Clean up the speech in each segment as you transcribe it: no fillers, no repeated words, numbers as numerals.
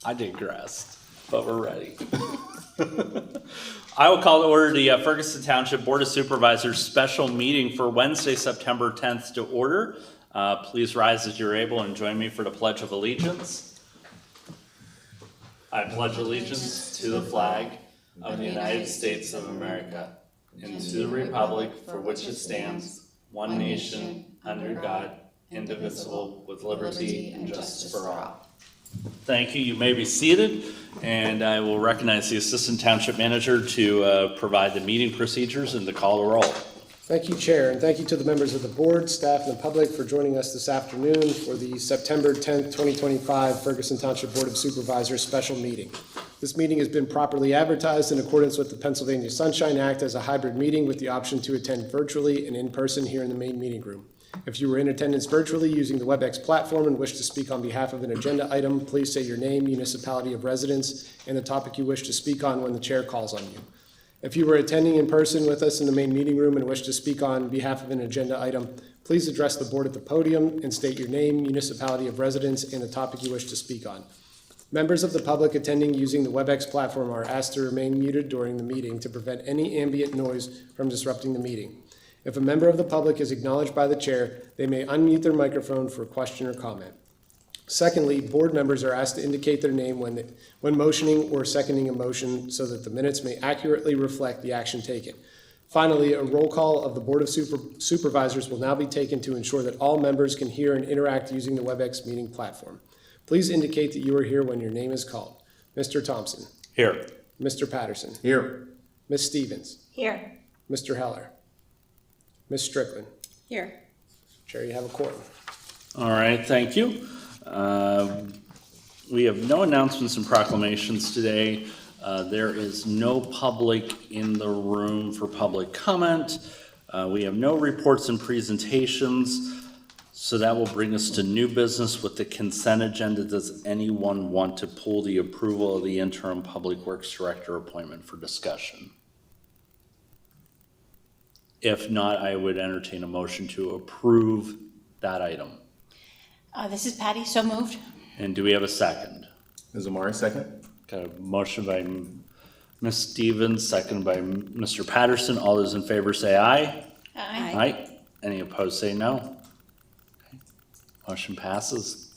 I digressed, but we're ready. I will call to order the Ferguson Township Board of Supervisors special meeting for Wednesday, September 10th to order. Please rise as you're able and join me for the Pledge of Allegiance. I pledge allegiance to the flag of the United States of America and to the republic for which it stands, one nation, under God, indivisible, with liberty and justice for all. Thank you. You may be seated, and I will recognize the Assistant Township Manager to provide the meeting procedures and to call the roll. Thank you, Chair, and thank you to the members of the board, staff, and the public for joining us this afternoon for the September 10th, 2025 Ferguson Township Board of Supervisors special meeting. This meeting has been properly advertised in accordance with the Pennsylvania Sunshine Act as a hybrid meeting with the option to attend virtually and in person here in the main meeting room. If you were in attendance virtually using the WebEx platform and wish to speak on behalf of an agenda item, please say your name, municipality of residence, and the topic you wish to speak on when the chair calls on you. If you were attending in person with us in the main meeting room and wish to speak on behalf of an agenda item, please address the board at the podium and state your name, municipality of residence, and the topic you wish to speak on. Members of the public attending using the WebEx platform are asked to remain muted during the meeting to prevent any ambient noise from disrupting the meeting. If a member of the public is acknowledged by the chair, they may unmute their microphone for a question or comment. Secondly, board members are asked to indicate their name when motioning or seconding a motion so that the minutes may accurately reflect the action taken. Finally, a roll call of the Board of Supervisors will now be taken to ensure that all members can hear and interact using the WebEx meeting platform. Please indicate that you are here when your name is called. Mr. Thompson. Here. Mr. Patterson. Here. Ms. Stevens. Here. Mr. Heller. Ms. Strickland. Here. Chair, you have a quorum. All right, thank you. We have no announcements and proclamations today. There is no public in the room for public comment. We have no reports and presentations, so that will bring us to new business with the consent agenda. Does anyone want to pull the approval of the interim public works director appointment for discussion? If not, I would entertain a motion to approve that item. This is Patty, so moved. And do we have a second? Is Amari second? Got a motion by Ms. Stevens, second by Mr. Patterson. All those in favor say aye. Aye. Aye. Any opposed say no. Okay. Motion passes.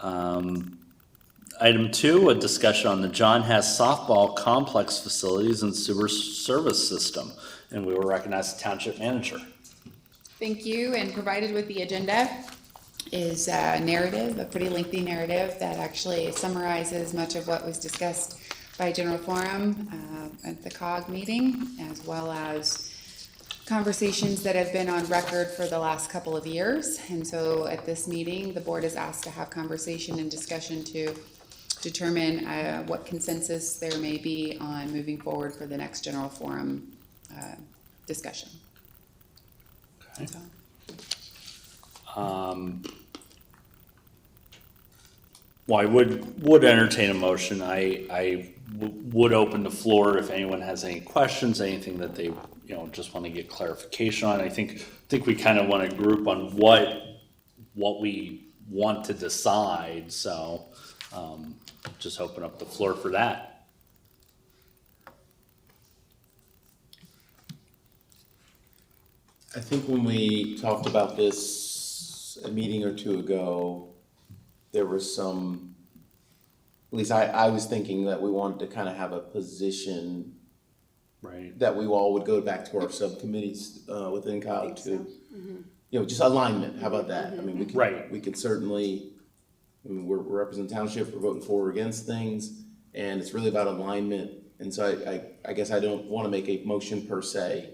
Item 2, a discussion on the John Hess softball complex facilities and sewer service system. And we will recognize the township manager. Thank you, and provided with the agenda is a narrative, a pretty lengthy narrative that actually summarizes much of what was discussed by General Forum at the COG meeting, as well as conversations that have been on record for the last couple of years. And so at this meeting, the board is asked to have conversation and discussion to determine what consensus there may be on moving forward for the next General Forum discussion. Okay. So. Well, I would entertain a motion. I would open the floor if anyone has any questions, anything that they just want to get clarification on. I think we kind of want to group on what we want to decide. So just open up the floor for that. I think when we talked about this a meeting or two ago, there was some, at least I was thinking that we wanted to kind of have a position Right. that we all would go back to our subcommittees within COG to, just alignment. How about that? I mean, we can certainly, we're representing township, we're voting for or against things, and it's really about alignment. And so I guess I don't want to make a motion per se,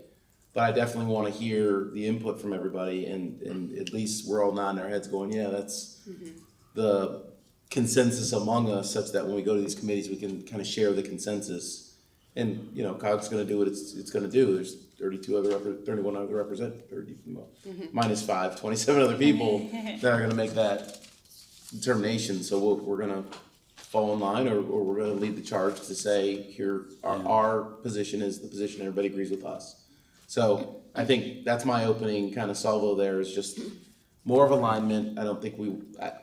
but I definitely want to hear the input from everybody, and at least we're all nodding our heads going, yeah, that's the consensus among us, such that when we go to these committees, we can kind of share the consensus. And, COG's going to do what it's going to do. There's 31 other representatives, minus 5, 27 other people that are going to make that determination. So we're going to fall in line, or we're going to lead the charge to say, here, our position is the position everybody agrees with us. So I think that's my opening kind of salvo there, is just more of alignment. I don't think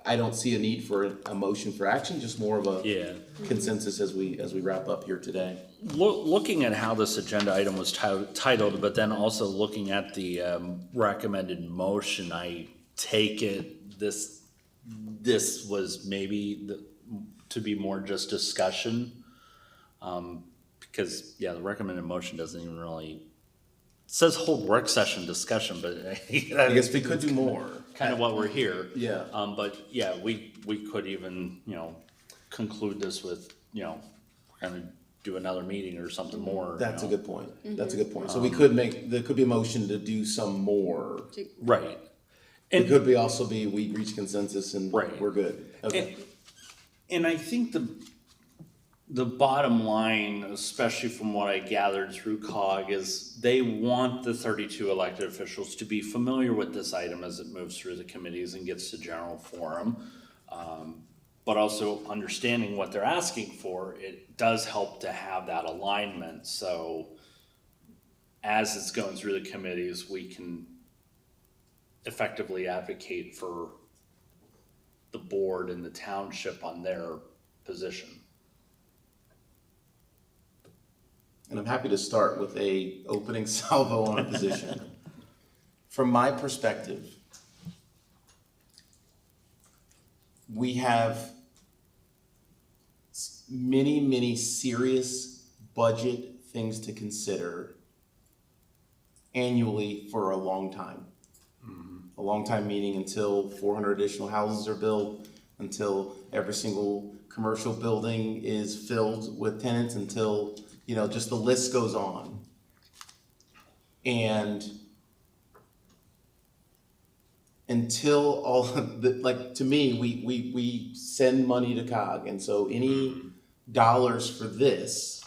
I don't see a need for a motion for action, just more of a Yeah. consensus as we wrap up here today. Looking at how this agenda item was titled, but then also looking at the recommended motion, I take it this was maybe to be more just discussion. Because, yeah, the recommended motion doesn't even really, it says hold work session discussion, but I guess we could do more. kind of what we're here. Yeah. But yeah, we could even, conclude this with, kind of do another meeting or something more. That's a good point. That's a good point. So there could be a motion to do some more. Right. It could be also be, we reach consensus and Right. we're good. Okay. And I think the bottom line, especially from what I gathered through COG, is they want the 32 elected officials to be familiar with this item as it moves through the committees and gets to general forum. But also understanding what they're asking for, it does help to have that alignment. So as it's going through the committees, we can effectively advocate for the board and the township on their position. And I'm happy to start with a opening salvo on a position. From my perspective, we have many, many serious budget things to consider annually for a long time. A long time meaning until 400 additional houses are built, until every single commercial building is filled with tenants, until, just the list goes on. And until all to me, we send money to COG, and so any dollars for this,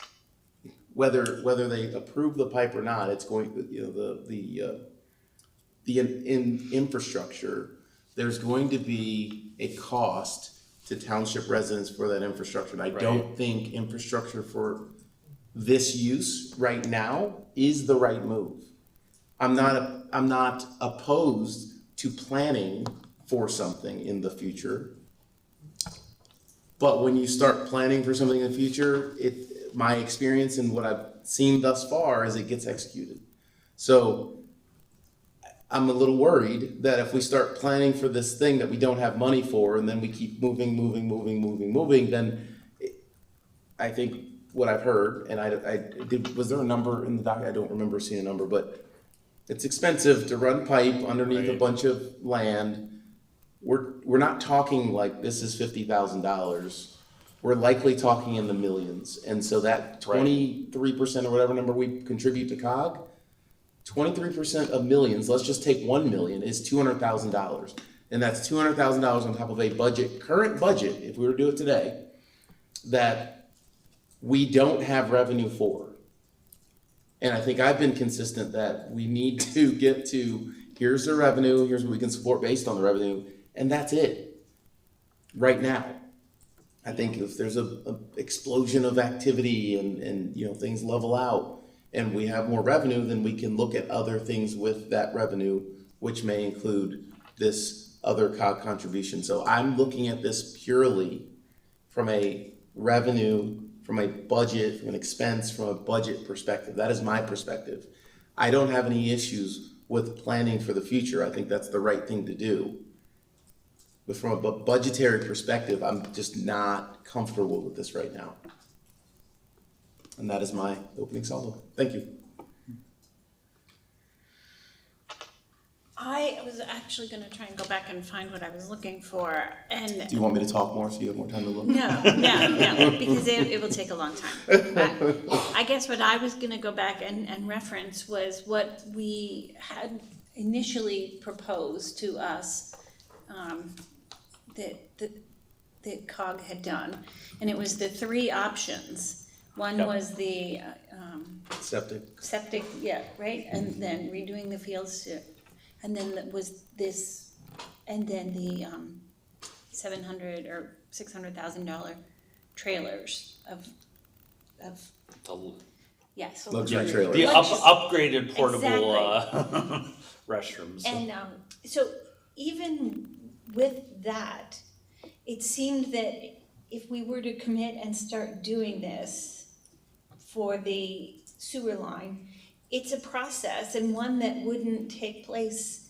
whether they approve the pipe or not, it's going, in infrastructure, there's going to be a cost to township residents for that infrastructure. And I don't think infrastructure for this use right now is the right move. I'm not opposed to planning for something in the future. But when you start planning for something in the future, my experience and what I've seen thus far is it gets executed. So I'm a little worried that if we start planning for this thing that we don't have money for, and then we keep moving, then I think what I've heard, and was there a number in the doc? I don't remember seeing a number, but it's expensive to run pipe underneath a bunch of land. We're not talking like this is $50,000. We're likely talking in the millions. And so that 23% or whatever number we contribute to COG, 23% of millions, let's just take 1 million, is $200,000. And that's $200,000 on top of a current budget, if we were to do it today, that we don't have revenue for. And I think I've been consistent that we need to get to, here's the revenue, here's what we can support based on the revenue, and that's it, right now. I think if there's a explosion of activity and things level out, and we have more revenue, then we can look at other things with that revenue, which may include this other COG contribution. So I'm looking at this purely from a revenue, from a budget, from an expense, from a budget perspective. That is my perspective. I don't have any issues with planning for the future. I think that's the right thing to do. But from a budgetary perspective, I'm just not comfortable with this right now. And that is my opening salvo. Thank you. I was actually gonna try and go back and find what I was looking for, and Do you want me to talk more so you have more time to look? no, because it will take a long time. But I guess what I was gonna go back and reference was what we had initially proposed to us, that COG had done, and it was the 3 options. One was the septic, yeah, right, and then redoing the fields, and then was this, and then the $700,000 or $600,000 trailers of yes, Luxury trailer. The upgraded portable Exactly. restrooms. And so even with that, it seemed that if we were to commit and start doing this for the sewer line, it's a process and one that wouldn't take place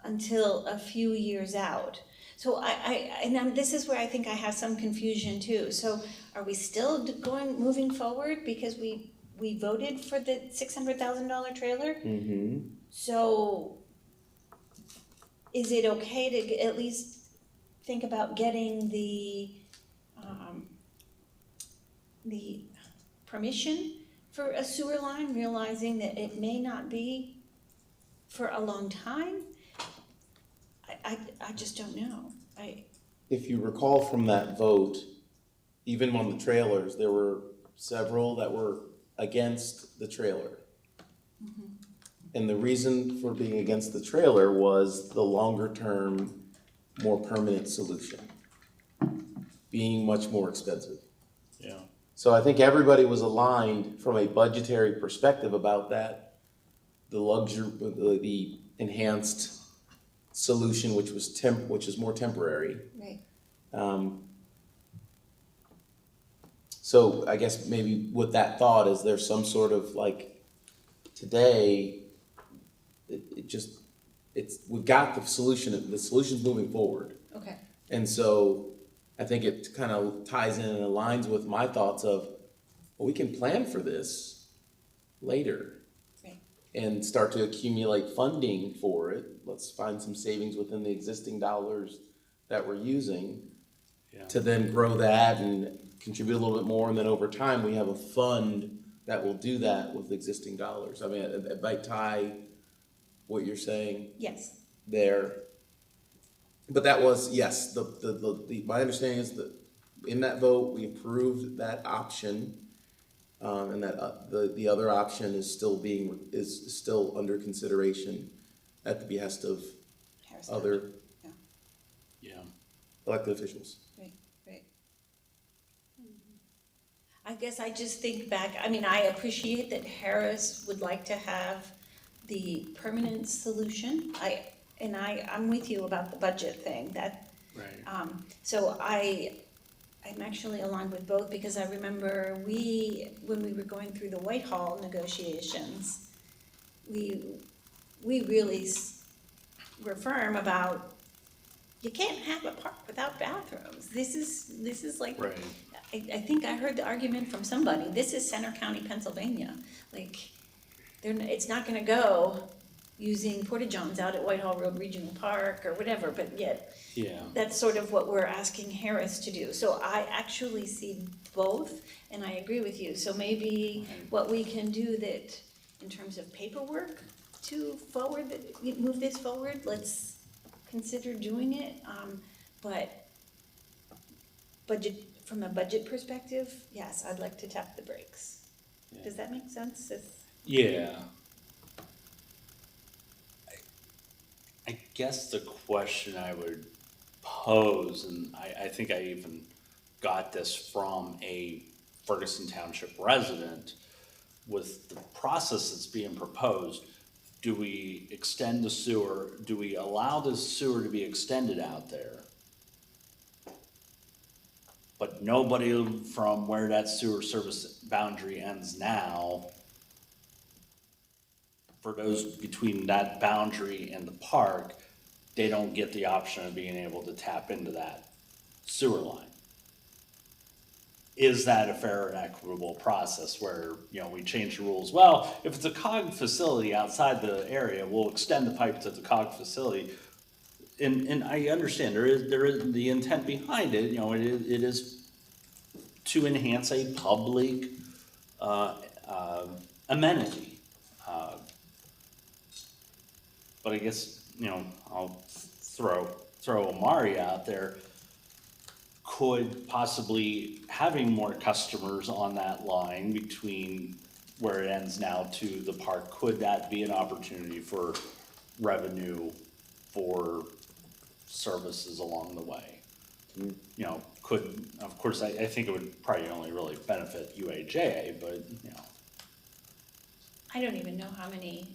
until a few years out. So this is where I think I have some confusion too. So are we still moving forward because we voted for the $600,000 trailer? Mm-hmm. So is it okay to at least think about getting the permission for a sewer line, realizing that it may not be for a long time? I just don't know. If you recall from that vote, even on the trailers, there were several that were against the trailer. Mm-hmm. And the reason for being against the trailer was the longer term, more permanent solution being much more expensive. Yeah. So I think everybody was aligned from a budgetary perspective about that. The enhanced solution, which is more temporary. Right. So I guess maybe with that thought, is there some sort of like, today, we've got the solution's moving forward. Okay. And so I think it kind of ties in and aligns with my thoughts of, well, we can plan for this later. Right. And start to accumulate funding for it. Let's find some savings within the existing dollars that we're using to then grow that and contribute a little bit more. And then over time, we have a fund that will do that with existing dollars. I mean, it might tie what you're saying Yes. there. But that was, yes, my understanding is that in that vote, we approved that option. And that the other option is still under consideration at the behest of Harris other Township. Yeah. elected officials. Right. I guess I just think back, I mean, I appreciate that Harris would like to have the permanent solution. I'm with you about the budget thing, that, Right. so I'm actually aligned with both, because I remember when we were going through the Whitehall negotiations, we really were firm about, you can't have a park without bathrooms. This is like, Right. I think I heard the argument from somebody, this is Center County, Pennsylvania. Like, it's not gonna go using porta-johns out at Whitehall Road Regional Park or whatever, but yet, Yeah. that's sort of what we're asking Harris to do. So I actually see both, and I agree with you. So maybe what we can do that, in terms of paperwork to move this forward, let's consider doing it. But from a budget perspective, yes, I'd like to tap the brakes. Yeah. Does that make sense? Yeah. I guess the question I would pose, and I think I even got this from a Ferguson Township resident, with the process that's being proposed, do we extend the sewer, do we allow the sewer to be extended out there? But nobody from where that sewer service boundary ends now, for those between that boundary and the park, they don't get the option of being able to tap into that sewer line. Is that a fair and equitable process where, we change the rules? Well, if it's a COG facility outside the area, we'll extend the pipe to the COG facility. And I understand there is the intent behind it, it is to enhance a public amenity. But I guess, I'll throw Amari out there. Could possibly having more customers on that line between where it ends now to the park, could that be an opportunity for revenue for services along the way? Of course, I think it would probably only really benefit UAJ, but, I don't even know how many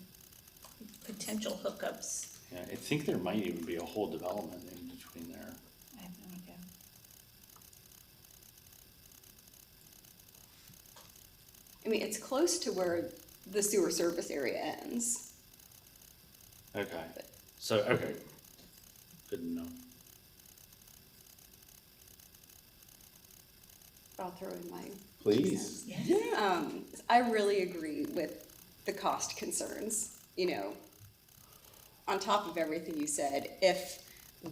potential hookups Yeah, I think there might even be a whole development in between there. I have no idea. I mean, it's close to where the sewer service area ends. Okay, so, okay, good to know. I'll throw in my. Please. I really agree with the cost concerns, you know. On top of everything you said, if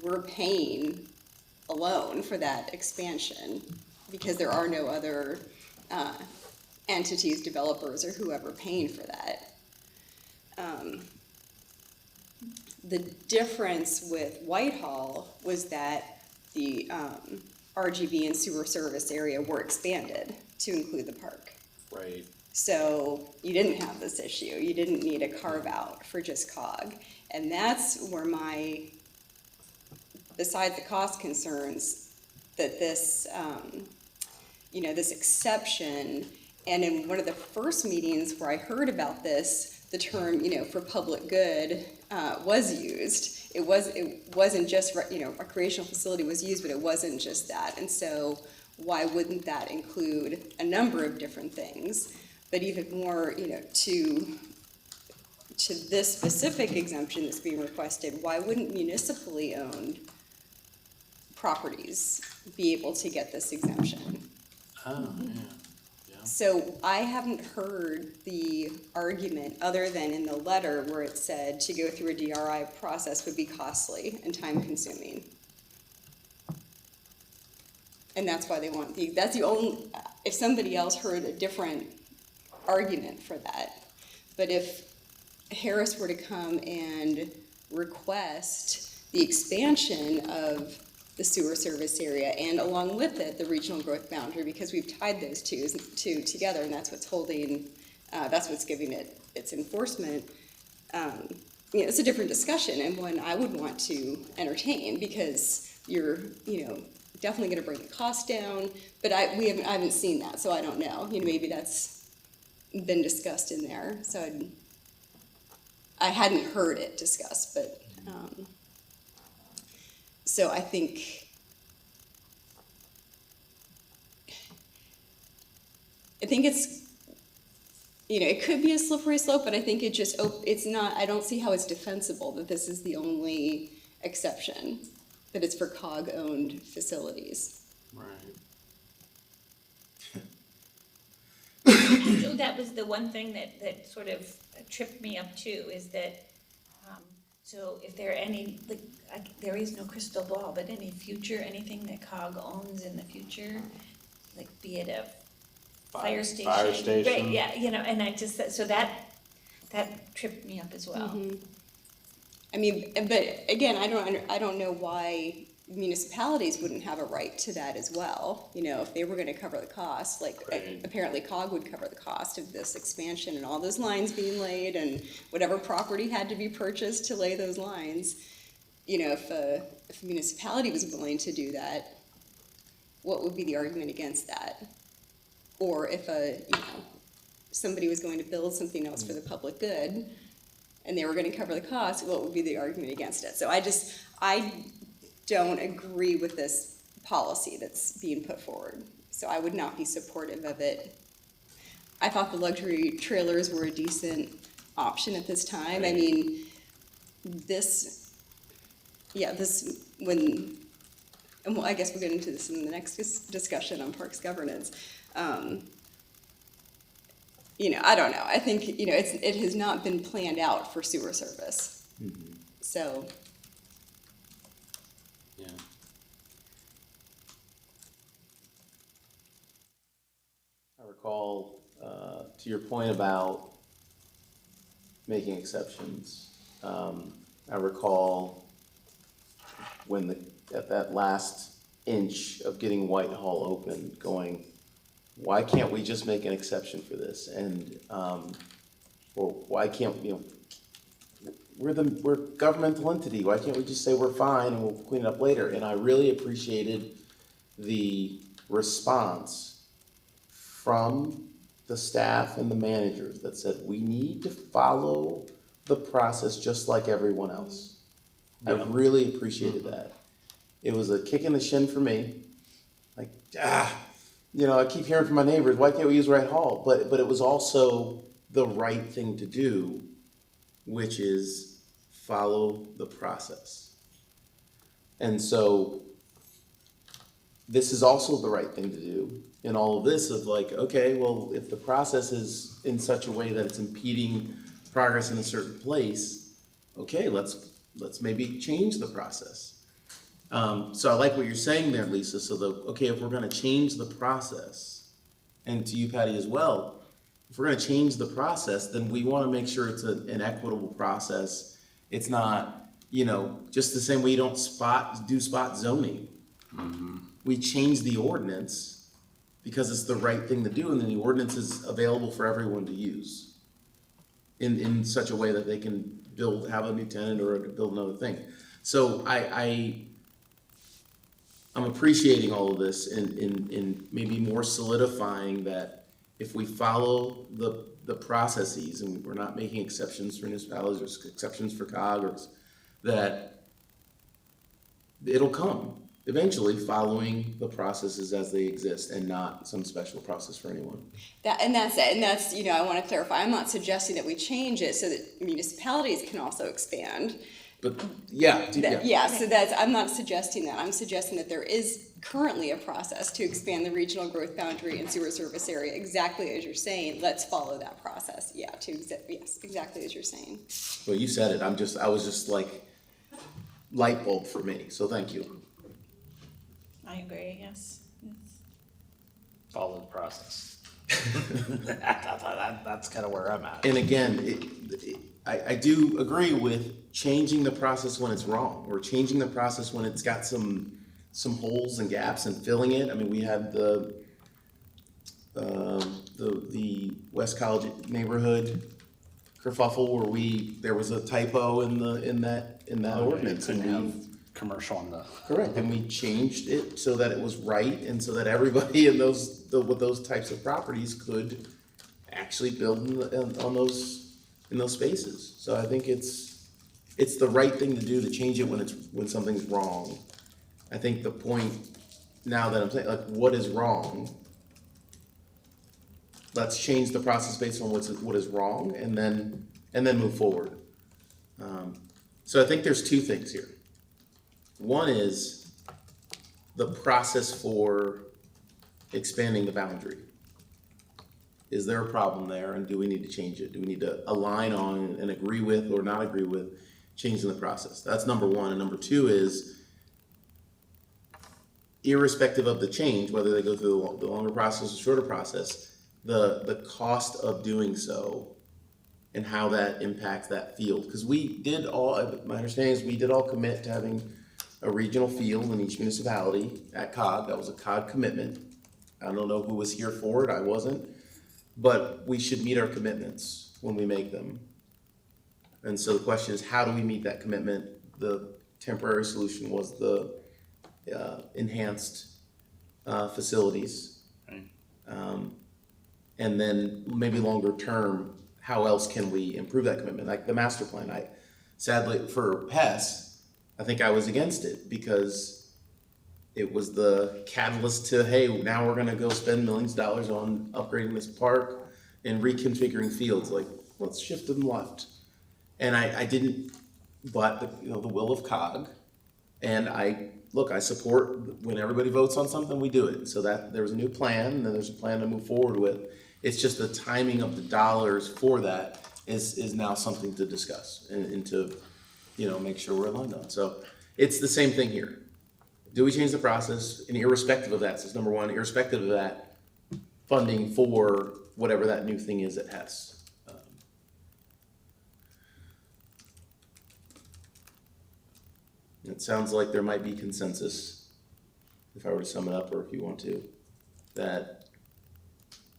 we're paying alone for that expansion, because there are no other entities, developers, or whoever paying for that. The difference with Whitehall was that the RGB and sewer service area were expanded to include the park. Right. So you didn't have this issue. You didn't need a carve out for just COG. And that's where besides the cost concerns, that this, you know, this exception, and in one of the first meetings where I heard about this, the term, you know, for public good was used. It wasn't just, you know, recreational facility was used, but it wasn't just that. And so why wouldn't that include a number of different things? But even more, you know, to this specific exemption that's being requested, why wouldn't municipally owned properties be able to get this exemption? Oh, yeah. So I haven't heard the argument other than in the letter where it said to go through a DRI process would be costly and time consuming. And that's why they want that's the only, if somebody else heard a different argument for that. But if Harris were to come and request the expansion of the sewer service area, and along with it, the regional growth boundary, because we've tied those two together, and that's what's holding, that's what's giving it its enforcement. You know, it's a different discussion, and one I would want to entertain, because you're, you know, definitely going to bring the cost down. But I haven't seen that, so I don't know. You know, maybe that's been discussed in there. So I hadn't heard it discussed, but. So I think it's, you know, it could be a slippery slope, but I think it's not, I don't see how it's defensible that this is the only exception, that it's for COG-owned facilities. Right. So that was the one thing that sort of tripped me up too, is that, so if there are any, like, there is no crystal ball, but anything that COG owns in the future, like be it a fire station. Fire station. Right, yeah, you know, and I just, so that tripped me up as well. Mm-hmm. I mean, but again, I don't know why municipalities wouldn't have a right to that as well. You know, if they were gonna cover the cost, like Right. apparently COG would cover the cost of this expansion and all those lines being laid and whatever property had to be purchased to lay those lines. You know, if a municipality was willing to do that, what would be the argument against that? Or if somebody was going to build something else for the public good and they were gonna cover the cost, what would be the argument against it? So I don't agree with this policy that's being put forward. So I would not be supportive of it. I thought the luxury trailers were a decent option at this time. I mean, and well, I guess we'll get into this in the next discussion on parks governance. You know, I don't know. I think, you know, it has not been planned out for sewer service. Mm-hmm. So. Yeah. I recall, to your point about making exceptions, I recall when at that last inch of getting Whitehall open, going, why can't we just make an exception for this? And, or why can't, you know, we're a governmental entity, why can't we just say we're fine and we'll clean it up later? And I really appreciated the response from the staff and the managers that said, we need to follow the process just like everyone else. I really appreciated that. It was a kick in the shin for me. Like, I keep hearing from my neighbors, why can't we use Wright Hall? But it was also the right thing to do, which is follow the process. And so this is also the right thing to do in all of this of like, okay, well, if the process is in such a way that it's impeding progress in a certain place, okay, let's maybe change the process. So I like what you're saying there, Lisa. So if we're gonna change the process, and to you, Patty, as well, if we're gonna change the process, then we wanna make sure it's an equitable process. It's not, just the same way you don't do spot zoning. We change the ordinance because it's the right thing to do, and then the ordinance is available for everyone to use in such a way that they can have a new tenant or build another thing. So I'm appreciating all of this in maybe more solidifying that if we follow the processes, and we're not making exceptions for municipalities or exceptions for COG, that it'll come eventually following the processes as they exist and not some special process for anyone. That's I want to clarify, I'm not suggesting that we change it so that municipalities can also expand. But So I'm not suggesting that. I'm suggesting that there is currently a process to expand the regional growth boundary and sewer service area, exactly as you're saying. Let's follow that process. Yes, exactly as you're saying. Well, you said it. I was just like light bulb for me. So thank you. I agree, yes. Follow the process. That's kind of where I'm at. And again, I do agree with changing the process when it's wrong, or changing the process when it's got some holes and gaps and filling it. I mean, we had the West College neighborhood kerfuffle where there was a typo in that ordinance, Couldn't and have commercial on the. correct, and we changed it so that it was right, and so that everybody with those types of properties could actually build in those spaces. So I think it's the right thing to do to change it when something's wrong. I think the point now that I'm saying, like, what is wrong? Let's change the process based on what is wrong, and then move forward. So I think there's two things here. One is the process for expanding the boundary. Is there a problem there, and do we need to change it? Do we need to align on and agree with or not agree with changing the process? That's number one. And number two is, irrespective of the change, whether they go through the longer process or shorter process, the cost of doing so and how that impacts that field. Because my understanding is we did all commit to having a regional field in each municipality at COG. That was a COG commitment. I don't know who was here for it. I wasn't. But we should meet our commitments when we make them. And so the question is, how do we meet that commitment? The temporary solution was the enhanced facilities. Right. And then maybe longer term, how else can we improve that commitment? Like the master plan. Sadly for Hess, I think I was against it because it was the catalyst to, hey, now we're gonna go spend millions of dollars on upgrading this park and reconfiguring fields. Like, let's shift them left. And I didn't, but the will of COG, and I support when everybody votes on something, we do it. So that there was a new plan, and then there's a plan to move forward with. It's just the timing of the dollars for that is now something to discuss and to, make sure we're aligned on. So it's the same thing here. Do we change the process? And irrespective of that, so it's number one, irrespective of that, funding for whatever that new thing is at Hess. It sounds like there might be consensus, if I were to sum it up, or if you want to, that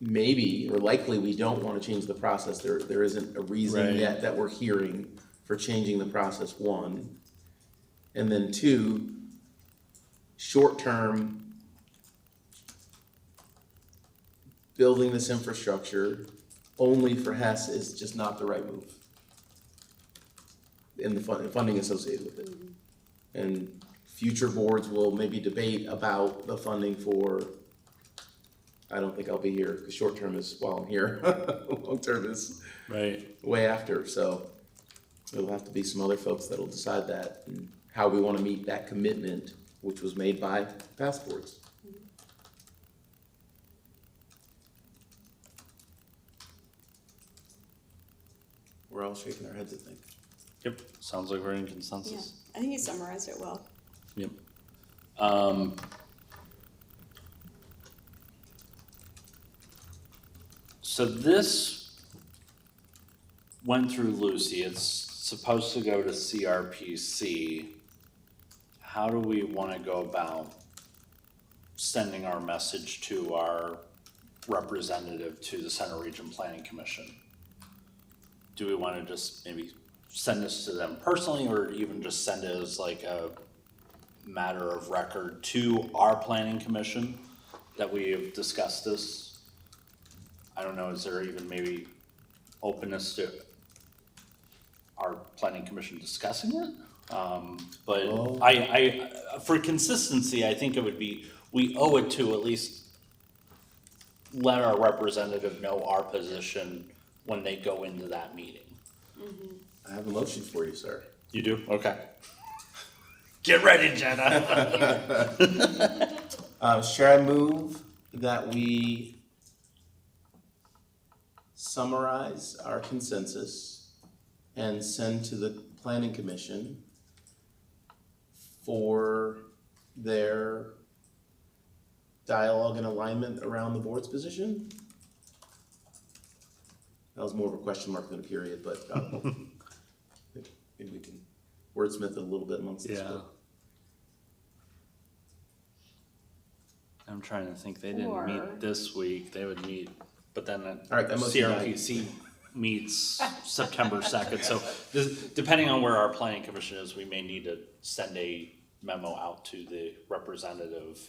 maybe or likely we don't want to change the process. There isn't a reason Right. yet that we're hearing for changing the process, one. And then two, short-term, building this infrastructure only for Hess is just not the right move. and the funding associated with it. And future boards will maybe debate about the funding for, I don't think I'll be here, because short term is while I'm here, long term is Right. way after, so there'll have to be some other folks that'll decide that, and how we wanna meet that commitment, which was made by past boards. We're all shaking our heads, I think. Yep, sounds like we're in Yeah, consensus. I think you summarized it well. Yep. So this went through Lucy, it's supposed to go to CRPC. How do we wanna go about sending our message to our representative to the Center Region Planning Commission? Do we wanna just maybe send this to them personally, or even just send it as like a matter of record to our planning commission that we have discussed this? I don't know, is there even maybe openness to our planning commission discussing it? But Well- I, for consistency, I think it would be, we owe it to at least let our representative know our position when they go into that meeting. I have a motion for you, sir. You do? Okay. Get ready, Jenna. Should I move that we summarize our consensus and send to the planning commission for their dialogue and alignment around the board's position? That was more of a question mark than a period, but maybe we can wordsmith it a little bit amongst us. Yeah. I'm trying to think, they didn't Or- meet this week, they would meet, but then right, that must be CRPC meets September 2nd, so depending on where our planning commission is, we may need to send a memo out to the representative.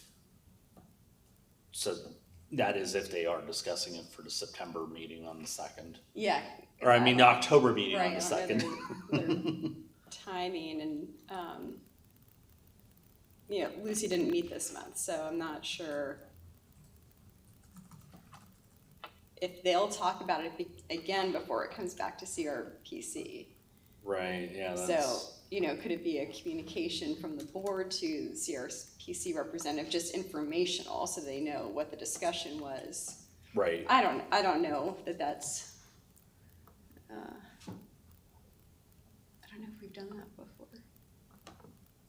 So that is if they are discussing it for the September meeting on the 2nd, Yeah. or I mean, the October meeting on Right, the I don't 2nd. know their timing and, you know, Lucy didn't meet this month, so I'm not sure if they'll talk about it again before it comes back to CRPC. Right, yeah, So, that's, you know, could it be a communication from the board to CRPC representative, just informational, so they know what the discussion was? right. I don't know that that's, I don't know if we've done that before.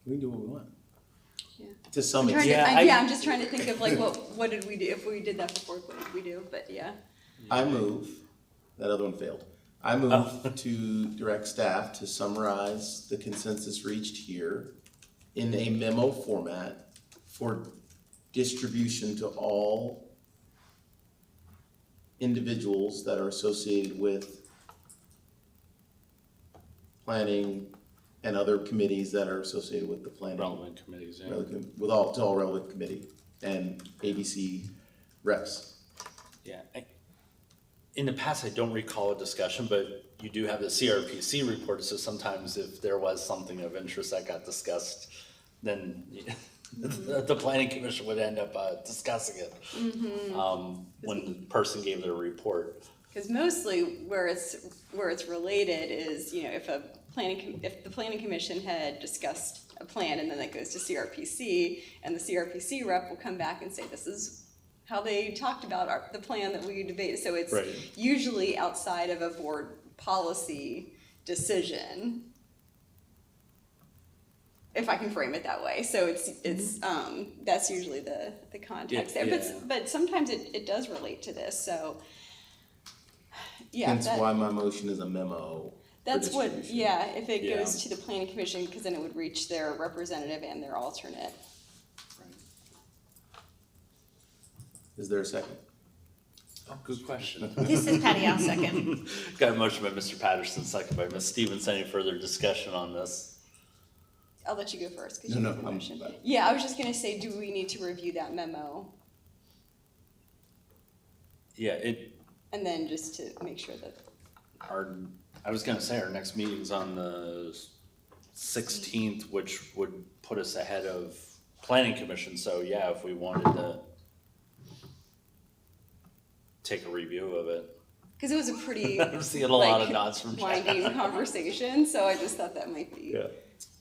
We can do what we want. Yeah. To some I'm trying extent. to- Yeah, yeah, I- I'm just trying to think of like, what did we do, if we did that before, what did we do, but yeah. I move, that other one failed. I move to direct staff to summarize the consensus reached here in a memo format for distribution to all individuals that are associated with planning and other committees that are associated with the planning. Relevant committees, yeah. With all, to all relevant committee and ABC reps. Yeah, in the past, I don't recall a discussion, but you do have the CRPC report, so sometimes if there was something of interest that got discussed, then the planning commission would end up discussing it. When the person gave their report. Cause mostly where it's related is, you know, if the planning commission had discussed a plan and then that goes to CRPC, and the CRPC rep will come back and say, this is how they talked about the plan that we debated, so it's Right. usually outside of a board policy decision. If I can frame it that way, so it's that's usually the context there, Yeah. but sometimes it does relate to this, so. Yeah, Hence that- why my motion is a memo. for that's what, distribution. yeah, if it Yeah. goes to the planning commission, cause then it would reach their representative and their alternate. Is there a second? Oh, good question. This is Patty, I'll second. Got a motion by Mr. Patterson, second by Ms. Stevens. Any further discussion on this? I'll let you go first, cause No, you no, have the I'm- motion. Yeah, I was just gonna say, do we need to review that memo? Yeah, And then just to make sure that, I was gonna say, our next meeting's on the 16th, which would put us ahead of planning commission, so yeah, if we wanted to take a review of it. Because it was a pretty, I'm seeing a lot of like, nods from Jack. winding conversation, so I just thought that might be. Yeah.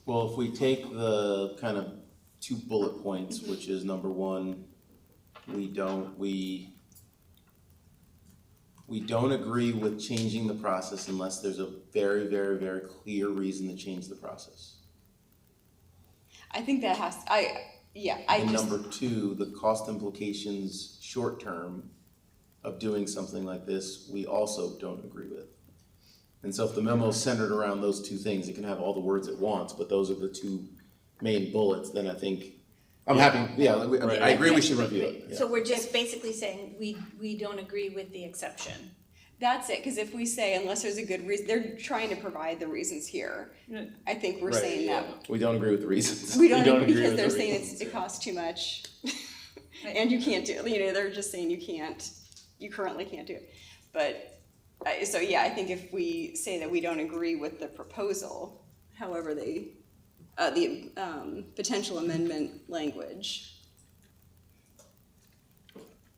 Well, if we take the kind of 2 bullet points, which is number 1, we don't agree with changing the process unless there's a very, very, very clear reason to change the process. I think that has, I And just, number 2, the cost implications short term of doing something like this, we also don't agree with. And so if the memo's centered around those 2 things, it can have all the words it wants, but those are the 2 main bullets, then I think, I'm happy, yeah, I agree we should review it. Yeah. So we're just basically saying we don't agree with the exception. that's it, because if we say unless there's a good reason, they're trying to provide the reasons here. I think we're Right, saying yeah. that. We don't agree with the reasons. We don't, don't agree because with they're the saying reasons, it costs too much. And you can't do, they're just saying you currently can't do it. But, so yeah, I think if we say that we don't agree with the proposal, however the potential amendment language.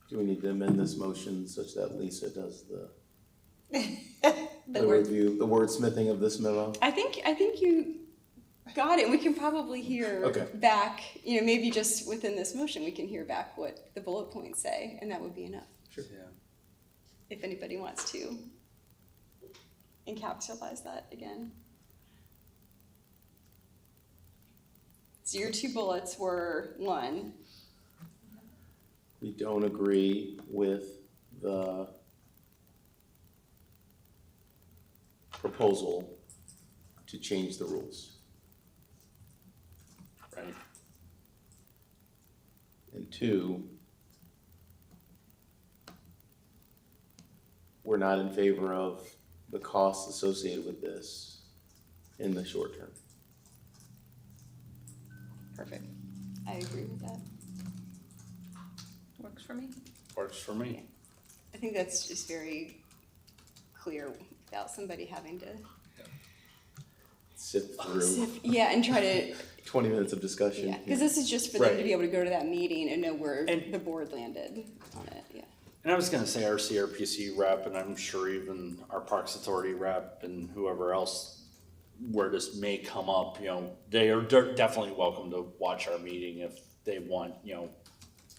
Do we need to amend this motion such that Lisa does the word- review, the wordsmithing of this memo? I think you got it. We can probably hear Okay. back, maybe just within this motion, we can hear back what the bullet points say, and that would be enough. Sure. Yeah. If anybody wants to encapsulate that again. So your 2 bullets were 1, We don't agree with the proposal to change the rules. Right. And 2, we're not in favor of the costs associated with this in the short term. perfect. I agree with that. Works for me. Works for me. I think that's just very clear without somebody having to Sift through yeah, and try to, 20 minutes of discussion. yeah, because this is just for them to Right. be able to go to that meeting and know where And- the board landed on it, yeah. And I was gonna say our CRPC rep, and I'm sure even our Parks Authority rep and whoever else where this may come up, they are definitely welcome to watch our meeting if they want,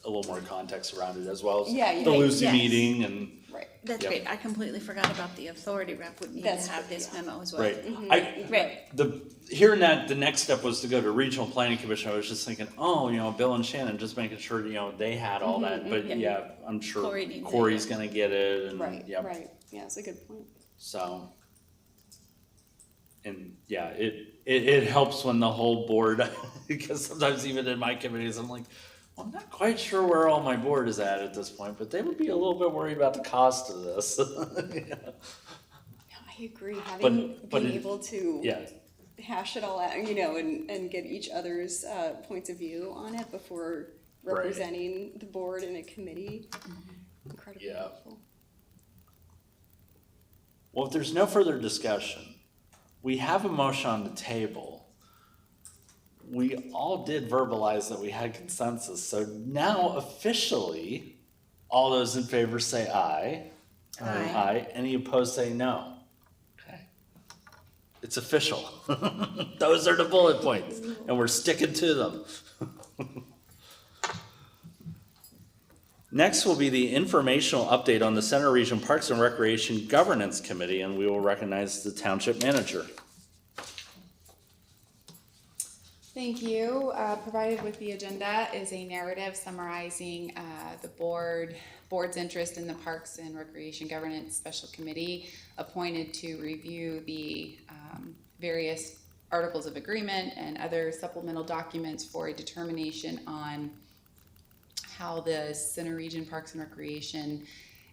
a little more context around it, as well as Yeah, the yeah, Lucy yes. meeting and, Right. That's Yep. great. I completely forgot about the authority rep would need to That's have good, this yeah. memo as well. right. Right. Hearing that, the next step was to go to Regional Planning Commission. I was just thinking, Bill and Shannon, just making sure, they had all that, but yeah, I'm sure Corey needs it, Corey's yeah. gonna get it and, Right, yep. right, yeah, that's a good point. So, and yeah, it helps when the whole board, because sometimes even in my committees, I'm like, well, I'm not quite sure where all my board is at this point, but they would be a little bit worried about the cost of this. No, I agree, being it- able to Yeah, hash it all out, and get each other's points of view on it before Right. representing the board in a committee. Incredibly Yeah. helpful. well, if there's no further discussion, we have a motion on the table. We all did verbalize that we had consensus, so now officially, all those in favor say aye. Aye. Aye. Any opposed say no. Okay. It's official. Those are the bullet points, and we're sticking to them. Next will be the informational update on the Center Region Parks and Recreation Governance Committee, and we will recognize the township manager. Thank you. Provided with the agenda is a narrative summarizing the board's interest in the Parks and Recreation Governance Special Committee appointed to review the various articles of agreement and other supplemental documents for a determination on how the Center Region Parks and Recreation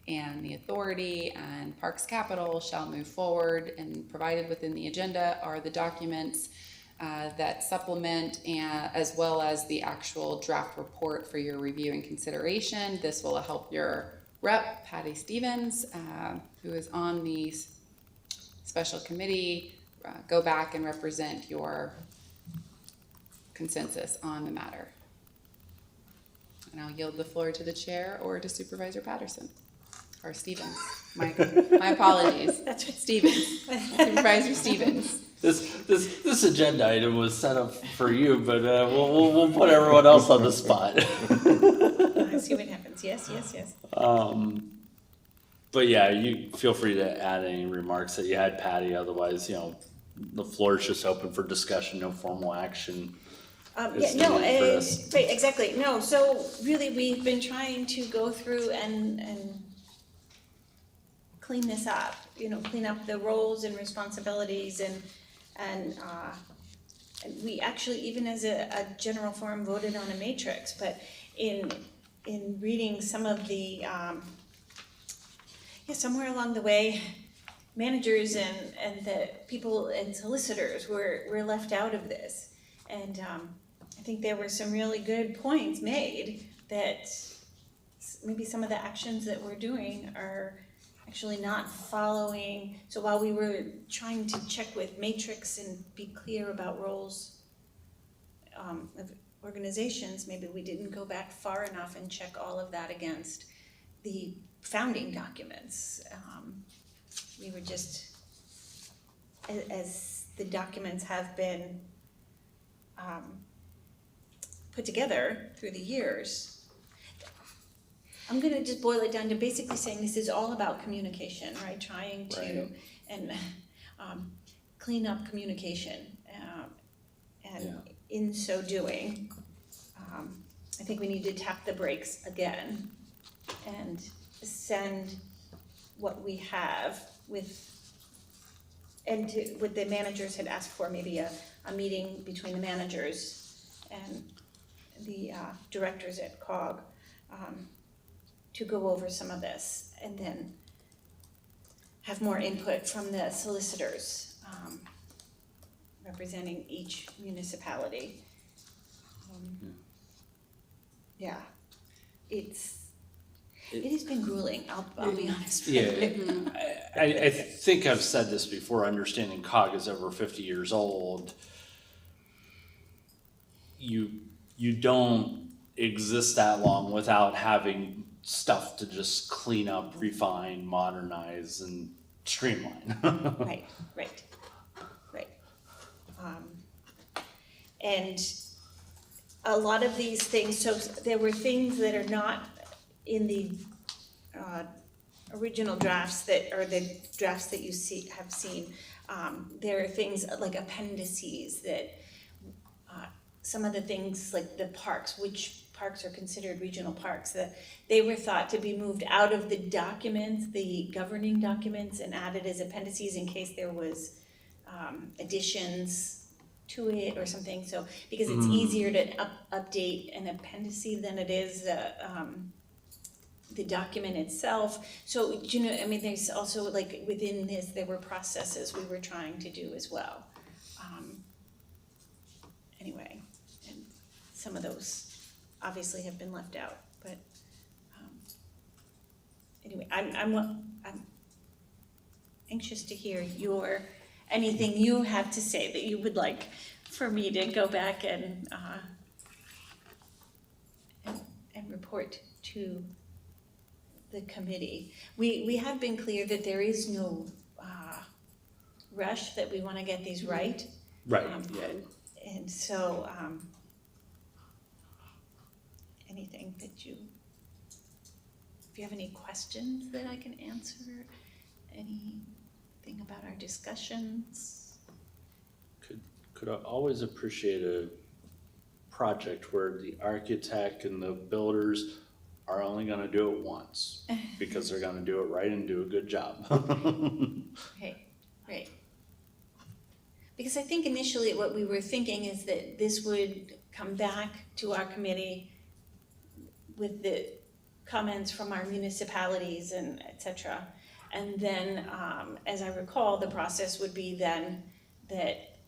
and the authority and Parks Capital shall move forward. And provided within the agenda are the documents that supplement as well as the actual draft report for your review and consideration. This will help your rep, Patty Stevens, who is on the special committee, go back and represent your consensus on the matter. And I'll yield the floor to the chair or to Supervisor Patterson, or Stevens. My apologies. That's right. Stevens, Supervisor Stevens. This agenda item was set up for you, but we'll put everyone else on the spot. Let's see what happens. Yes. But yeah, you feel free to add any remarks that you had, Patty. Otherwise, the floor is just open for discussion, no formal action. It's needed for this. Right, exactly. No, so really, we've been trying to go through and clean this up, clean up the roles and responsibilities and we actually, even as a general forum, voted on a matrix, but in reading some of the, somewhere along the way, managers and the people and solicitors were left out of this. And I think there were some really good points made that maybe some of the actions that we're doing are actually not following. So while we were trying to check with matrix and be clear about roles of organizations, maybe we didn't go back far enough and check all of that against the founding documents. We were just, as the documents have been put together through the years, I'm gonna just boil it down to basically saying this is all about communication, right? Trying to Right. and clean up communication, and in so doing, I think we need to tap the brakes again and send what we have what the managers had asked for, maybe a meeting between the managers and the directors at COG to go over some of this, and then have more input from the solicitors representing each municipality. It has been grueling, I'll be honest with you. I think I've said this before, understanding COG is over 50 years old. You don't exist that long without having stuff to just clean up, refine, modernize, and streamline. Right. And a lot of these things, so there were things that are not in the original drafts or the drafts that you have seen. There are things like appendices that some of the things like the parks, which parks are considered regional parks, that they were thought to be moved out of the documents, the governing documents, and added as appendices in case there was additions to it or something. So because it's easier to update an appendice than it is the document itself. So there's also like within this there were processes we were trying to do as well. Anyway, and some of those obviously have been left out, but anyway, I'm anxious to hear anything you have to say that you would like for me to go back and report to the committee. We have been clear that there is no rush, that we want to get these right. Right. And so anything that if you have any questions that I can answer, anything about our discussions. Could I always appreciate a project where the architect and the builders are only gonna do it once, because they're gonna do it right and do a good job. Right. Because I think initially what we were thinking is that this would come back to our committee with the comments from our municipalities and et cetera. And then, as I recall, the process would be then that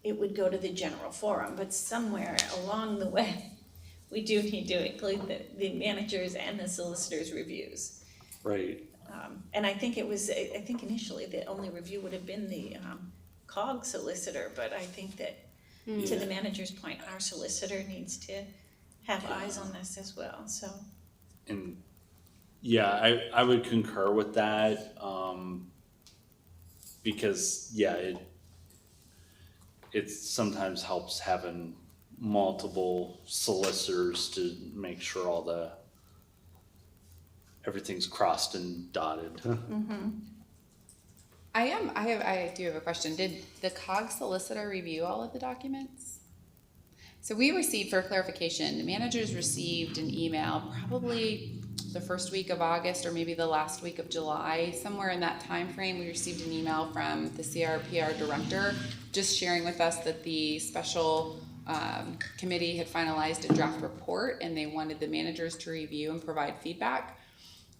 it would go to the general forum, but somewhere along the way, we do need to include the managers and the solicitors' reviews. Right. And I think I think initially the only review would have been the COG solicitor, but I think that, to the manager's point, our solicitor needs to have eyes on this as well, so. And yeah, I would concur with that, because, yeah, it sometimes helps having multiple solicitors to make sure everything's crossed and dotted. I do have a question. Did the COG solicitor review all of the documents? So we received, for clarification, the managers received an email probably the first week of August or maybe the last week of July, somewhere in that time frame. We received an email from the CRPR director just sharing with us that the special committee had finalized a draft report and they wanted the managers to review and provide feedback.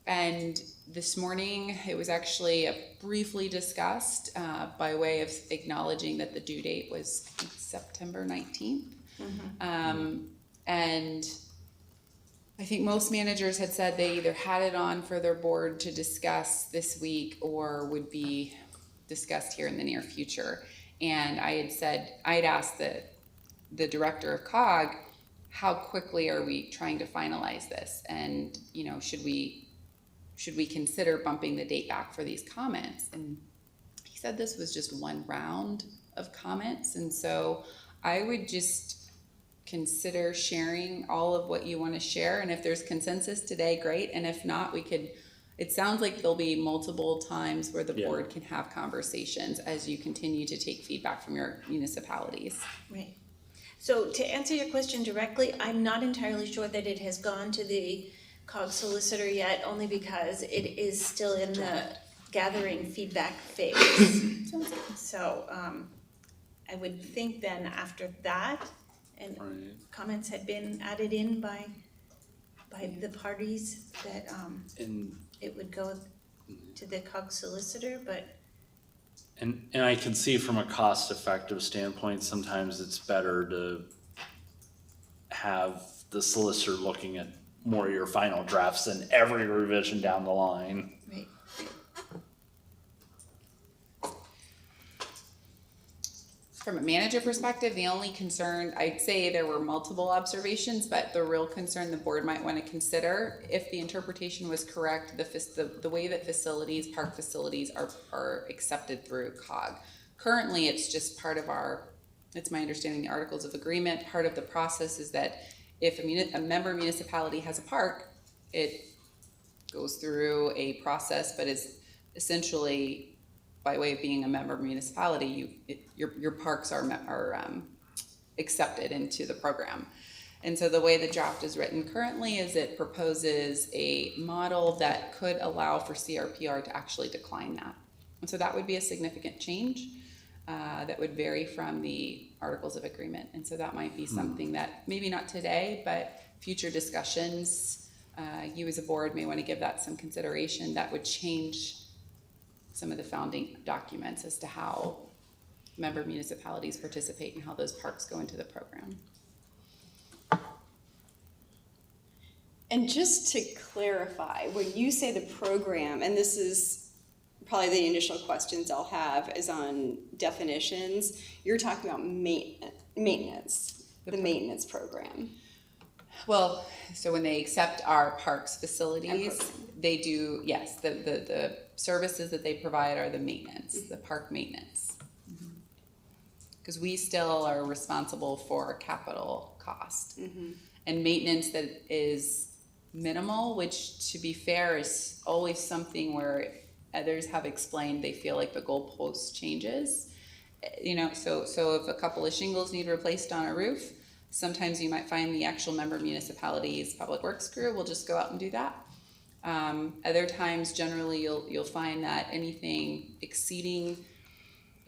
And this morning, it was actually briefly discussed by way of acknowledging that the due date was September 19th. And I think most managers had said they either had it on for their board to discuss this week or would be discussed here in the near future. And I had asked the director of COG, how quickly are we trying to finalize this? And, should we consider bumping the date back for these comments? And he said this was just one round of comments. And so I would just consider sharing all of what you want to share. And if there's consensus today, great. And if not, it sounds like there'll be multiple times where the board can have conversations as you continue to take feedback from your municipalities. Right. So to answer your question directly, I'm not entirely sure that it has gone to the COG solicitor yet, only because it is still in the gathering feedback phase. So I would think then after that, and comments had been added in by the parties, that it would go to the COG solicitor, but. And I can see from a cost-effective standpoint, sometimes it's better to have the solicitor looking at more of your final drafts than every revision down the line. Right. From a manager perspective, the only concern, I'd say there were multiple observations, but the real concern the board might want to consider, if the interpretation was correct, the way that park facilities are accepted through COG. Currently, it's just part of it's my understanding, the Articles of Agreement. Part of the process is that if a member municipality has a park, it goes through a process, but is essentially, by way of being a member municipality, your parks are accepted into the program. And so the way the draft is written currently is it proposes a model that could allow for CRPR to actually decline that. And so that would be a significant change that would vary from the Articles of Agreement. And so that might be something that maybe not today, but future discussions, you as a board may want to give that some consideration. That would change some of the founding documents as to how member municipalities participate and how those parks go into the program. And just to clarify, when you say the program, and this is probably the initial questions I'll have is on definitions, you're talking about maintenance, the maintenance program. Well, so when they accept our parks facilities, they do, yes, the services that they provide are the maintenance, the park maintenance. Because we still are responsible for capital cost. And maintenance that is minimal, which to be fair is always something where others have explained they feel like the goalpost changes. So if a couple of shingles need replaced on a roof, sometimes you might find the actual member municipality's public works crew will just go out and do that. Other times, generally, you'll find that anything exceeding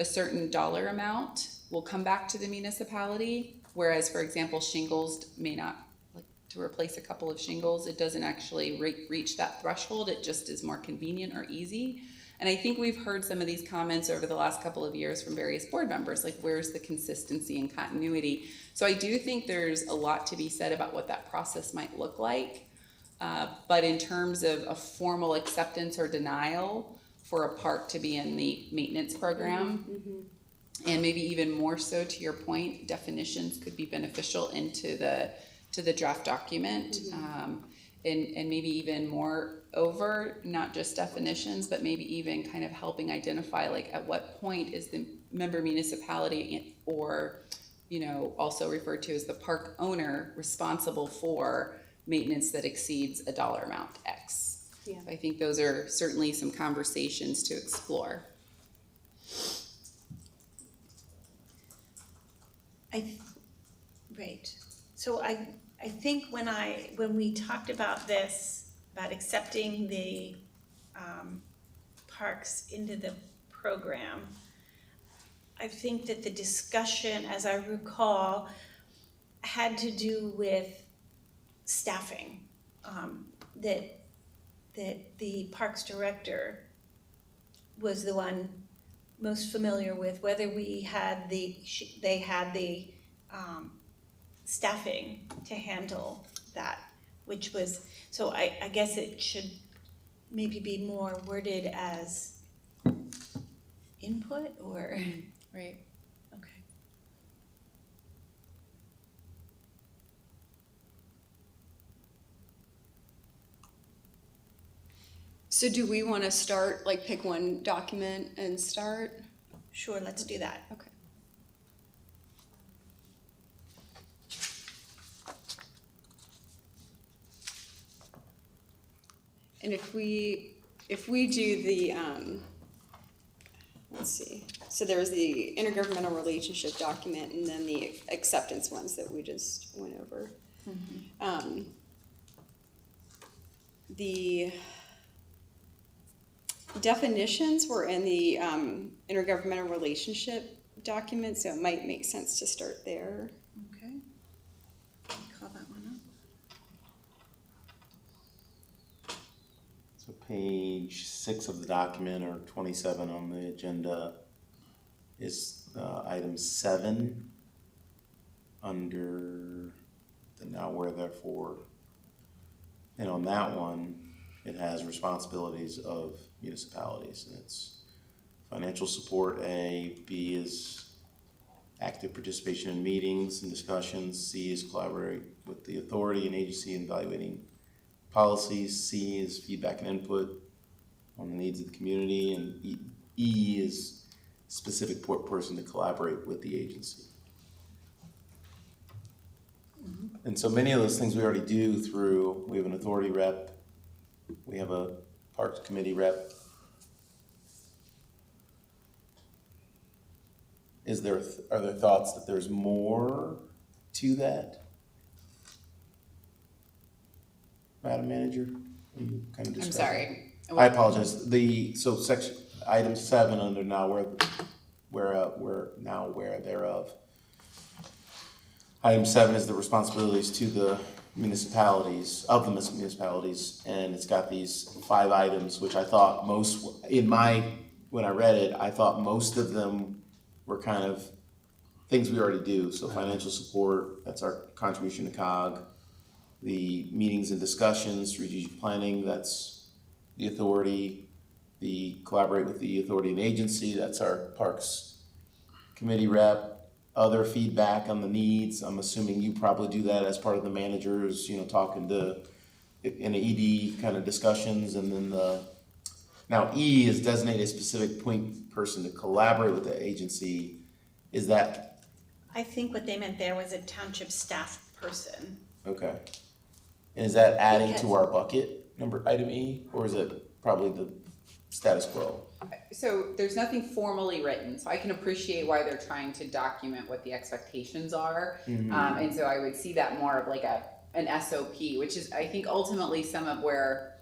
a certain dollar amount will come back to the municipality. Whereas, for example, shingles may not, like to replace a couple of shingles, it doesn't actually reach that threshold. It just is more convenient or easy. And I think we've heard some of these comments over the last couple of years from various board members, like where's the consistency and continuity? So I do think there's a lot to be said about what that process might look like. But in terms of a formal acceptance or denial for a park to be in the maintenance program, and maybe even more so to your point, definitions could be beneficial into the draft document. And maybe even more over, not just definitions, but maybe even kind of helping identify like at what point is the member municipality or, you know, also referred to as the park owner responsible for maintenance that exceeds a dollar amount X. Yeah. So I think those are certainly some conversations to explore. Right, so I think when we talked about this, about accepting the parks into the program, I think that the discussion, as I recall, had to do with staffing, that the parks director was the one most familiar with whether they had the staffing to handle that, which was, so I guess it should maybe be more worded as input or, Right. okay. So do we want to start, like pick one document and start? Sure, let's do that. Okay. And if we do the, let's see, so there was the intergovernmental relationship document and then the acceptance ones that we just went over. The definitions were in the intergovernmental relationship document, so it might make sense to start there. Okay. Call that one up. So page 6 of the document, or 27 on the agenda, is item 7 under the now, where, therefore. And on that one, it has responsibilities of municipalities, and it's financial support, A. B is active participation in meetings and discussions. C is collaborate with the authority and agency in evaluating policies. C is feedback and input on the needs of the community, and E is specific person to collaborate with the agency. And so many of those things we already do through, we have an authority rep, we have a parks committee rep. Are there thoughts that there's more to that? Madam Manager, are you kind of I'm describing? sorry. I apologize. So section, item 7 under now where thereof. Item 7 is the responsibilities to the municipalities, and it's got these 5 items, which I thought when I read it, I thought most of them were kind of things we already do. So financial support, that's our contribution to COG. The meetings and discussions, strategic planning, that's the authority. The collaborate with the authority and agency, that's our parks committee rep. Other feedback on the needs, I'm assuming you probably do that as part of the managers, talking to, in the ED kind of discussions, and then now E is designate a specific point person to collaborate with the agency. Is that? I think what they meant there was a township staff person. Okay. And is that adding to our bucket number, item E, or is it probably the status quo? So there's nothing formally written, so I can appreciate why they're trying to document what the expectations are. And so I would see that more of like an SOP, which is, I think, ultimately some of where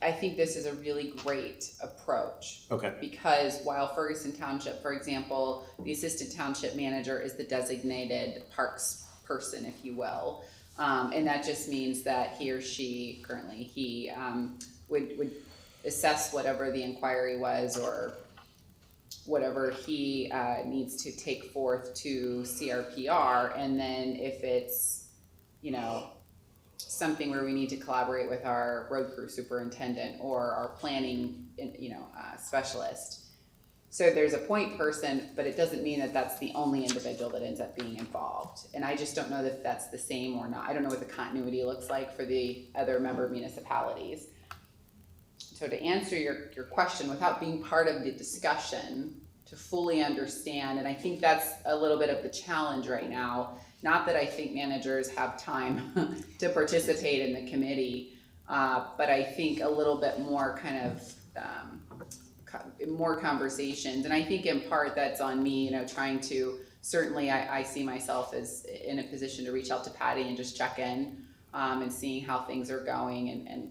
I think this is a really great approach. Okay. Because while Ferguson Township, for example, the assistant township manager is the designated parks person, if you will. And that just means that he or she would assess whatever the inquiry was or whatever he needs to take forth to CRPR, and then if it's, something where we need to collaborate with our road crew superintendent or our planning, specialist. So there's a point person, but it doesn't mean that that's the only individual that ends up being involved. And I just don't know if that's the same or not. I don't know what the continuity looks like for the other member municipalities. So to answer your question, without being part of the discussion, to fully understand, and I think that's a little bit of the challenge right now. Not that I think managers have time to participate in the committee, but I think a little bit more kind of more conversations. And I think in part that's on me, trying to, certainly I see myself as in a position to reach out to Patty and just check in and seeing how things are going. And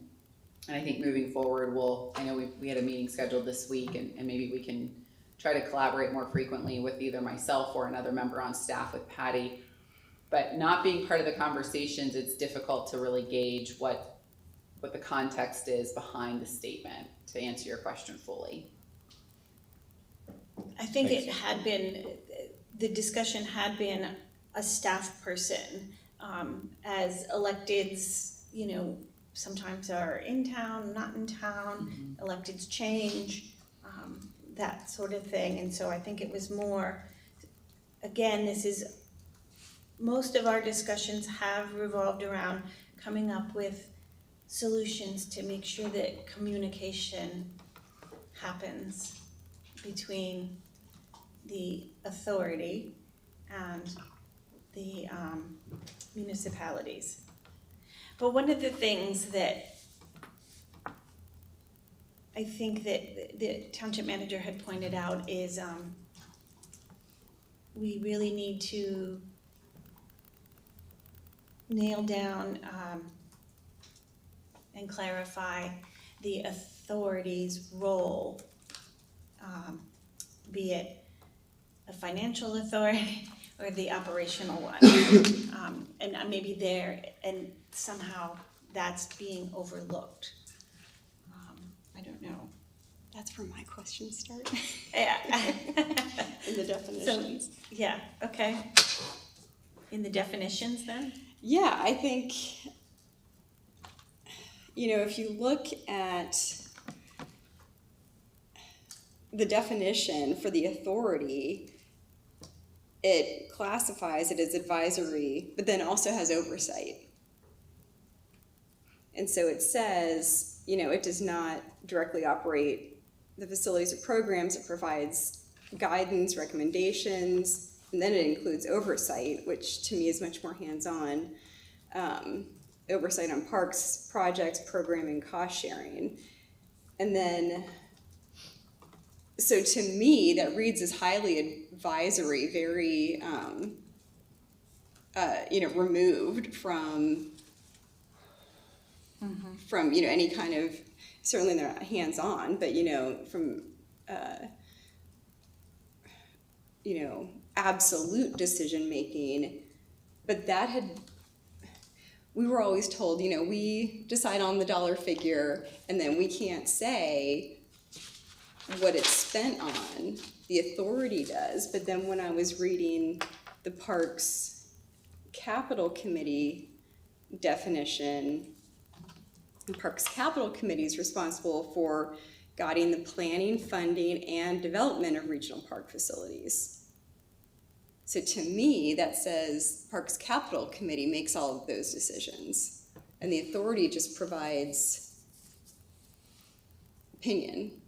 I think moving forward, I know we had a meeting scheduled this week, and maybe we can try to collaborate more frequently with either myself or another member on staff with Patty. But not being part of the conversations, it's difficult to really gauge what the context is behind the statement, to answer your question fully. I think it had been, the discussion had been a staff person, as electeds, sometimes are in town, not in town, electeds change, that sort of thing. And so I think it was more, again, most of our discussions have revolved around coming up with solutions to make sure that communication happens between the authority and the municipalities. But one of the things that I think that the township manager had pointed out is we really need to nail down and clarify the authority's role, be it a financial authority or the operational one. And maybe and somehow that's being overlooked. I don't know. That's where my questions start, Yeah. in the definitions. Yeah, okay. In the definitions then? Yeah, I think, if you look at the definition for the authority, it classifies it as advisory, but then also has oversight. And so it says, it does not directly operate the facilities or programs. It provides guidance, recommendations, and then it includes oversight, which to me is much more hands-on. Oversight on parks, projects, programming, cost sharing. And then, so to me, that reads as highly advisory, very, removed from, any kind of, certainly they're not hands-on, but, from, absolute decision-making. But we were always told, we decide on the dollar figure, and then we can't say what it's spent on. The authority does. But then when I was reading the Parks Capital Committee definition, the Parks Capital Committee is responsible for guiding the planning, funding, and development of regional park facilities. So to me, that says Parks Capital Committee makes all of those decisions, and the authority just provides opinion.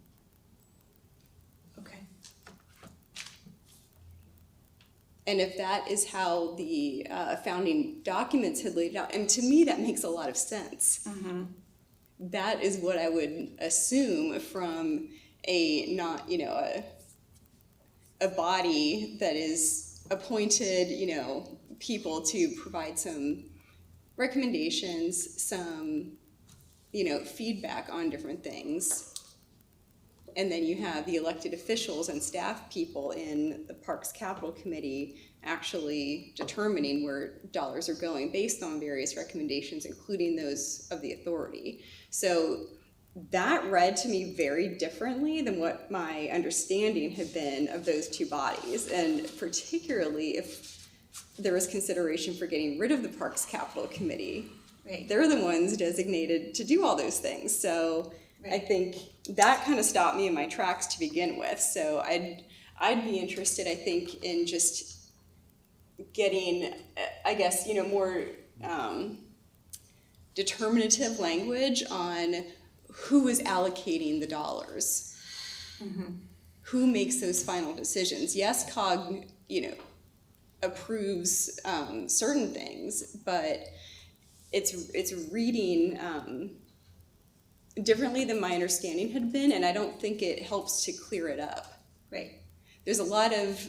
Okay. And if that is how the founding documents had laid it out, and to me that makes a lot of sense. Mm-hmm. That is what I would assume from a body that is appointed, people to provide some recommendations, some, feedback on different things. And then you have the elected officials and staff people in the Parks Capital Committee actually determining where dollars are going based on various recommendations, including those of the authority. So that read to me very differently than what my understanding had been of those two bodies, and particularly if there was consideration for getting rid of the Parks Capital Committee, Right. They're the ones designated to do all those things. So I Right. think that kind of stopped me in my tracks to begin with. So I'd be interested, I think, in just getting, I guess, more determinative language on who is allocating the dollars. Who makes those final decisions? Yes, COG, approves certain things, but it's reading differently than my understanding had been, and I don't think it helps to clear it up. Right. There's a lot of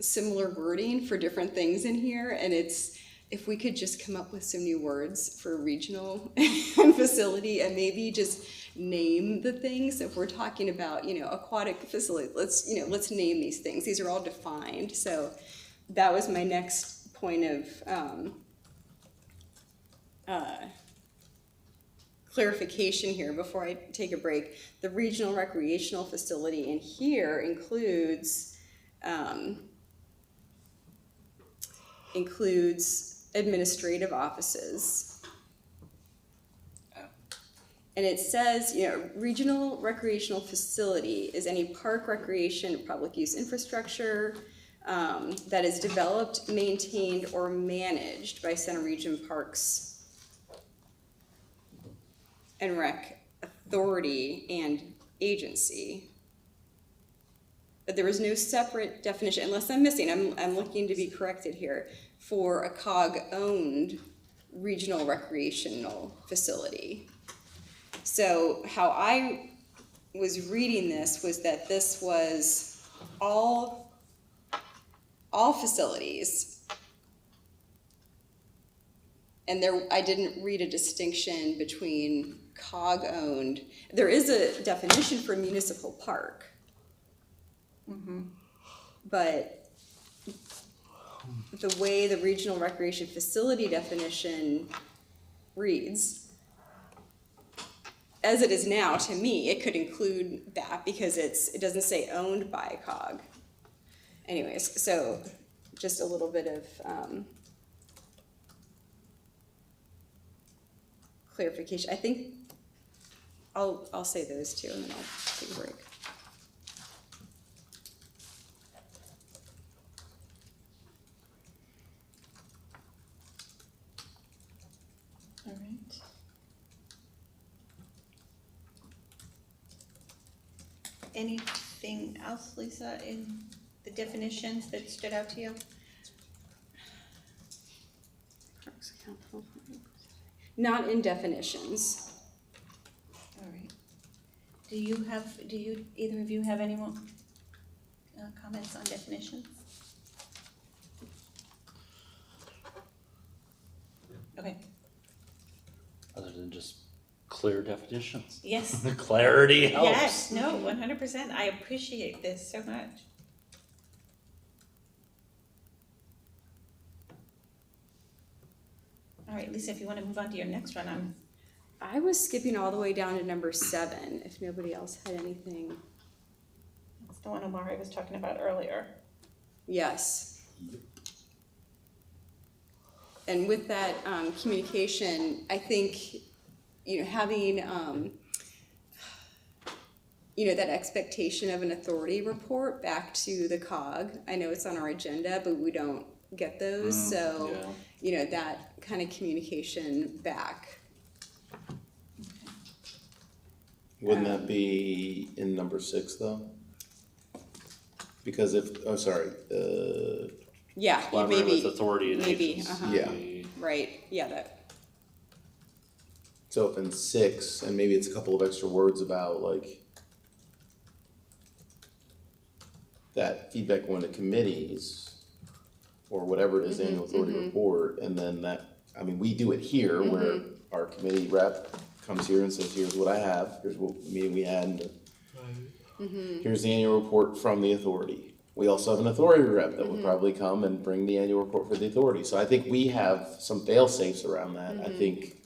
similar wording for different things in here, and if we could just come up with some new words for regional facility and maybe just name the things. If we're talking about, aquatic facility, let's name these things. These are all defined. So that was my next point of clarification here before I take a break. The regional recreational facility in here includes administrative offices. And it says, regional recreational facility is any park, recreation, public use infrastructure that is developed, maintained, or managed by Center Region Parks and Rec Authority and Agency. But there is no separate definition, unless I'm missing, I'm looking to be corrected here, for a COG-owned regional recreational facility. So how I was reading this was that this was all facilities. And I didn't read a distinction between COG-owned. There is a definition for municipal park. But the way the regional recreation facility definition reads, as it is now, to me, it could include that because it doesn't say owned by COG. Anyways, so just a little bit of clarification. I think I'll say those two and then I'll take a break. All right. Anything else, Lisa, in the definitions that stood out to you? Not in definitions. All right. Do you, either of you have any more comments on definitions? Okay, Other than just clear definitions. yes. The clarity helps. Yes, no, 100%. I appreciate this so much. All right, Lisa, if you want to move on to your next one, I was skipping all the way down to number 7, if nobody else had anything. that's the one Amari was talking about earlier. Yes. And with that communication, I think, having, that expectation of an authority report back to the COG. I know it's on our agenda, but we don't get those. So, that kind of communication back. Wouldn't that be in number 6 though? Because Yeah, Collaborate maybe. with authority and maybe, agency. Yeah. Right, yeah, that. So if in 6, and maybe it's a couple of extra words about like that feedback going to committees or whatever it is, annual authority report, and then we do it here where our committee rep comes here and says, here's what I have, here's what meeting we had, and here's the annual report from the authority. We also have an authority rep that would probably come and bring the annual report for the authority. So I think we have some fail-safes around that. I think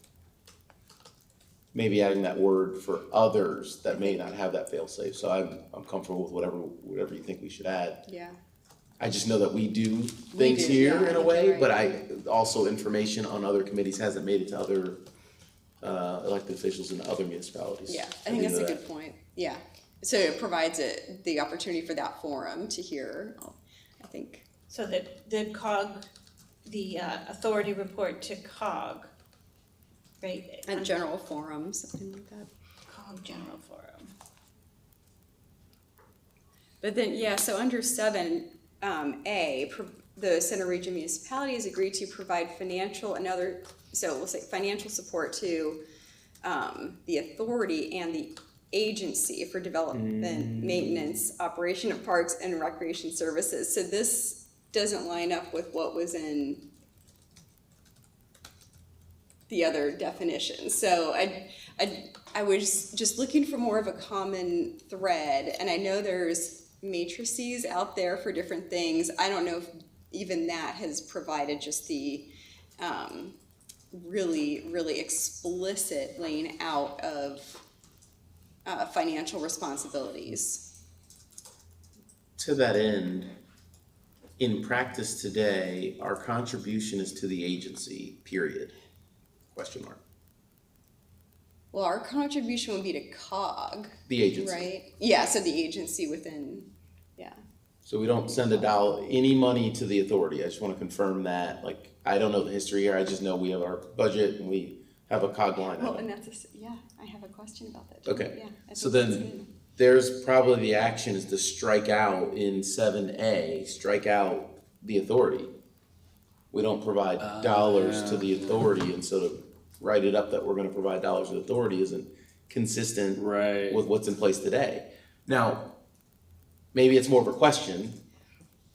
maybe adding that word for others that may not have that fail-safe. So I'm comfortable with whatever you think we should add. Yeah. I just know that we do things do, here yeah, in a I think way, you're but right. also information on other committees hasn't made it to other, elected officials in other municipalities. Yeah, I think that's a good point, yeah. So it provides the opportunity for that forum to hear, I think. So that the COG, the authority report to COG, right? A general forum, something like that. COG General Forum. But then, yeah, so under 7A, the Center Region municipalities agreed to provide financial and other, so we'll say financial support to the authority and the agency for development, maintenance, operation of parks and recreation services. So this doesn't line up with what was in the other definitions. So I was just looking for more of a common thread, and I know there's matrices out there for different things. I don't know if even that has provided just the really explicit laying out of financial responsibilities. To that end, in practice today, our contribution is to the agency, period, question mark. Well, our contribution would be to COG, The agency. right? Yeah, so the agency within, yeah. So we don't send any money to the authority. I just want to confirm that. Like, I don't know the history here. I just know we have our budget and we have a COG line Well, item. and yeah, I have a question about that too. Okay. Yeah, I So think that's then good. there's probably the action is to strike out in 7A, strike out the authority. We don't provide dollars to the authority, and so to write it up that we're gonna provide dollars to the authority isn't consistent Right. with what's in place today. Now, maybe it's more of a question,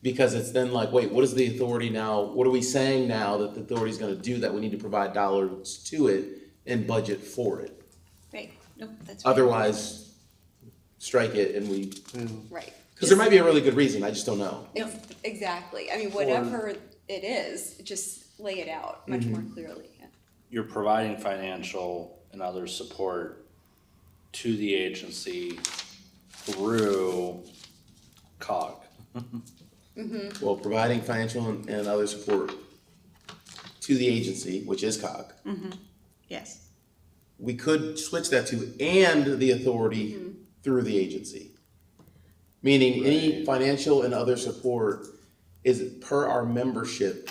because it's then like, wait, what is the authority now, what are we saying now that the authority's gonna do that we need to provide dollars to it and budget for it? Right, nope, that's right. Otherwise, strike it and we, Right. because there might be a really good reason, I just don't know. Exactly. I mean, whatever it is, just lay it out much more clearly. Yeah. You're providing financial and other support to the agency through COG. Well, providing financial and other support to the agency, which is COG. Yes, We could switch that to and the authority through the agency. Meaning any Right. financial and other support is per our membership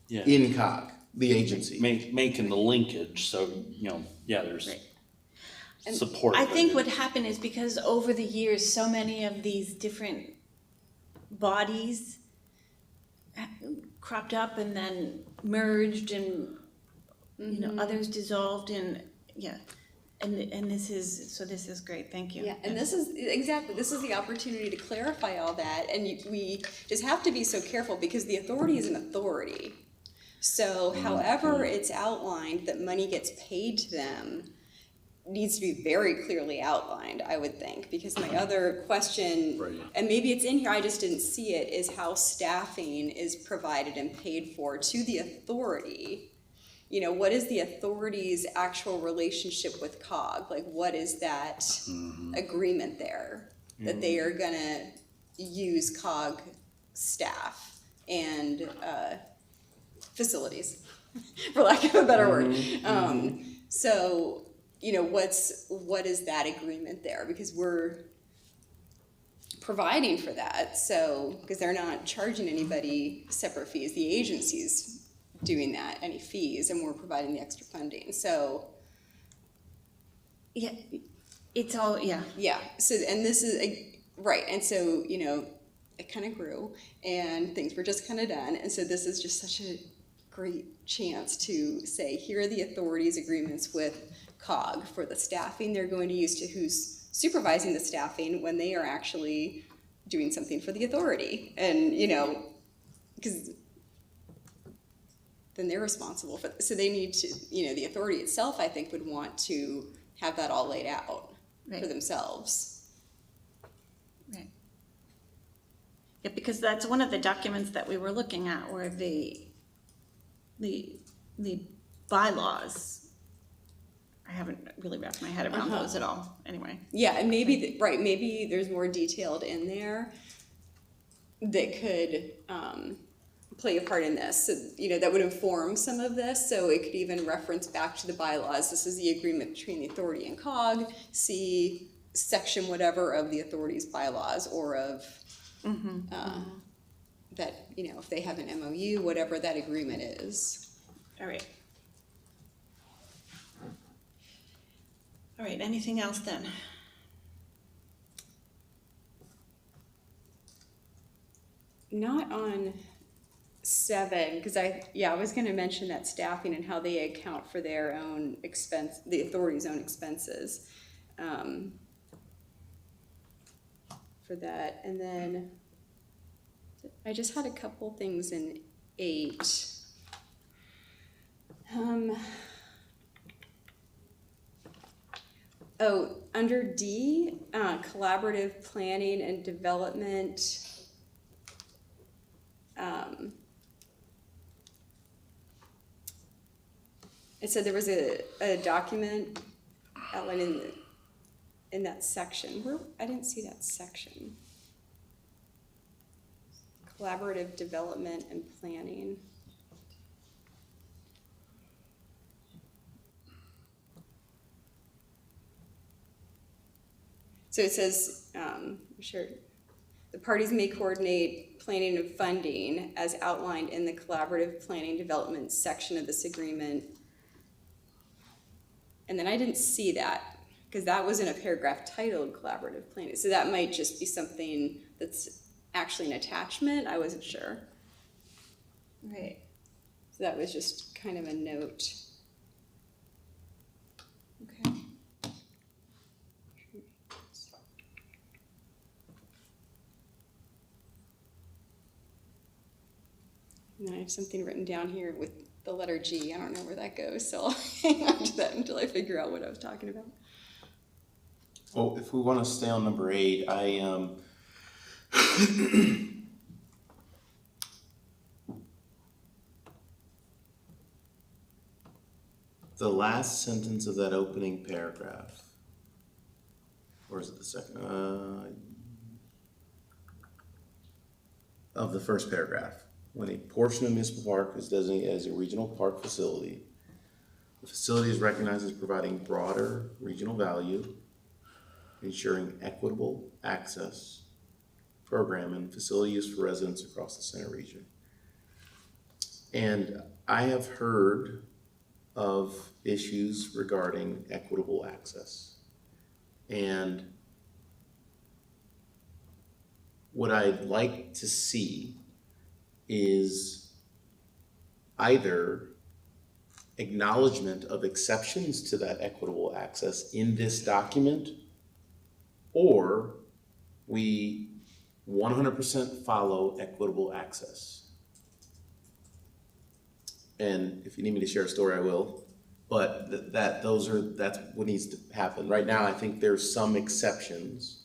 Yeah. in COG, the agency. Making the linkage, so, yeah, there's Right. support. I but think it- what happened is because over the years, so many of these different bodies cropped up and then merged and, others dissolved and, yeah. And this is great, thank you. Yeah, and this is the opportunity to clarify all that, and we just have to be so careful because the authority is an authority. So however it's outlined that money gets paid to them needs to be very clearly outlined, I would think, because my other question, Right. and maybe it's in here, I just didn't see it, is how staffing is provided and paid for to the authority. What is the authority's actual relationship with COG? Like, what is that agreement there? That they are gonna use COG staff and facilities, for lack of a better word. So, what is that agreement there? Because we're providing for that, so, because they're not charging anybody separate fees, the agency's doing that, any fees, and we're providing the extra funding, so, Yeah, it's all, yeah, yeah, so, and this is, right, and so, it kind of grew, and things were just kind of done, and so this is just such a great chance to say, here are the authorities' agreements with COG for the staffing they're going to use, to who's supervising the staffing when they are actually doing something for the authority, and, because then they're responsible for, so they need to, the authority itself, I think, would want to have that all laid out for Right. themselves. right. Yeah, because that's one of the documents that we were looking at were the bylaws. I haven't really wrapped my head around those at all, anyway. Yeah, and maybe, right, maybe there's more detailed in there. that could, play a part in this, so, that would inform some of this, so it could even reference back to the bylaws. This is the agreement between the authority and COG, see section whatever of the authority's bylaws, or of, that, if they have an MOU, whatever that agreement is. All right. All right, anything else then? Not on 7, because I was gonna mention that staffing and how they account for their own expense, the authority's own expenses. For that, and then I just had a couple things in 8. Under D, collaborative planning and development. It said there was a document outlined in that section. I didn't see that section. Collaborative development and planning. So it says, sure, the parties may coordinate planning and funding as outlined in the collaborative planning development section of this agreement. And then I didn't see that, because that was in a paragraph titled collaborative planning. So that might just be something that's actually an attachment. I wasn't sure. Right. So that was just kind of a note. Okay. And then I have something written down here with the letter G. I don't know where that goes, so I'll hang on to that until I figure out what I was talking about. Well, if we want to stay on number 8, the last sentence of that opening paragraph, or is it the second? Of the first paragraph. When a portion of municipal park is designated as a regional park facility, the facility is recognized as providing broader regional value, ensuring equitable access, program, and facility use for residents across the center region. And I have heard of issues regarding equitable access. And what I'd like to see is either acknowledgement of exceptions to that equitable access in this document, or we 100% follow equitable access. And if you need me to share a story, I will. But that's what needs to happen. Right now, I think there's some exceptions.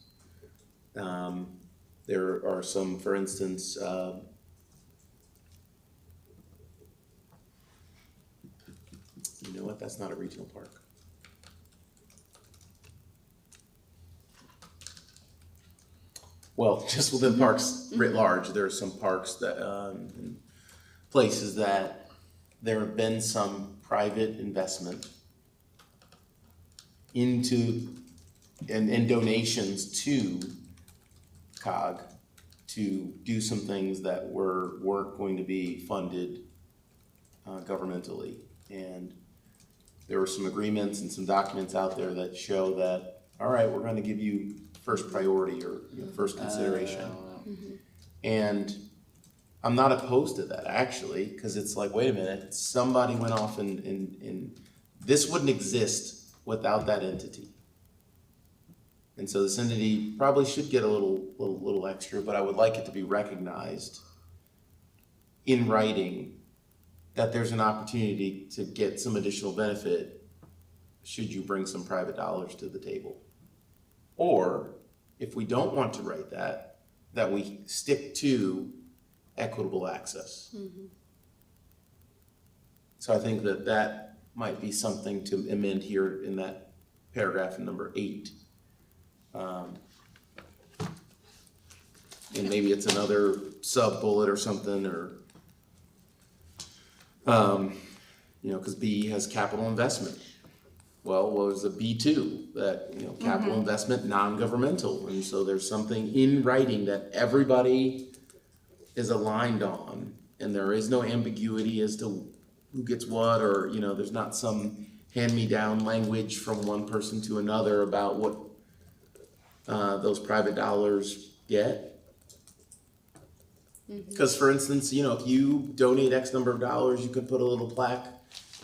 There are some, for instance, you know what? That's not a regional park. Well, just within parks writ large, there are some parks that, and places that there have been some private investment into, and donations to COG to do some things that weren't going to be funded governmentally. And there were some agreements and some documents out there that show that, all right, we're going to give you first priority or first consideration. And I'm not opposed to that, actually, because it's like, wait a minute, somebody went off and this wouldn't exist without that entity. And so this entity probably should get a little extra, but I would like it to be recognized in writing that there's an opportunity to get some additional benefit should you bring some private dollars to the table. Or if we don't want to write that we stick to equitable access. So I think that might be something to amend here in that paragraph in number 8. and maybe it's another sub-bullet or something, or, you know, cause B has capital investment. Well, what was a B2, that, you know, capital investment, non-governmental, and so there's something in writing that everybody is aligned on, and there is no ambiguity as to who gets what, or, you know, there's not some hand-me-down language from one person to another about what those private dollars get. Cause for instance, you know, if you donate X number of dollars, you could put a little plaque,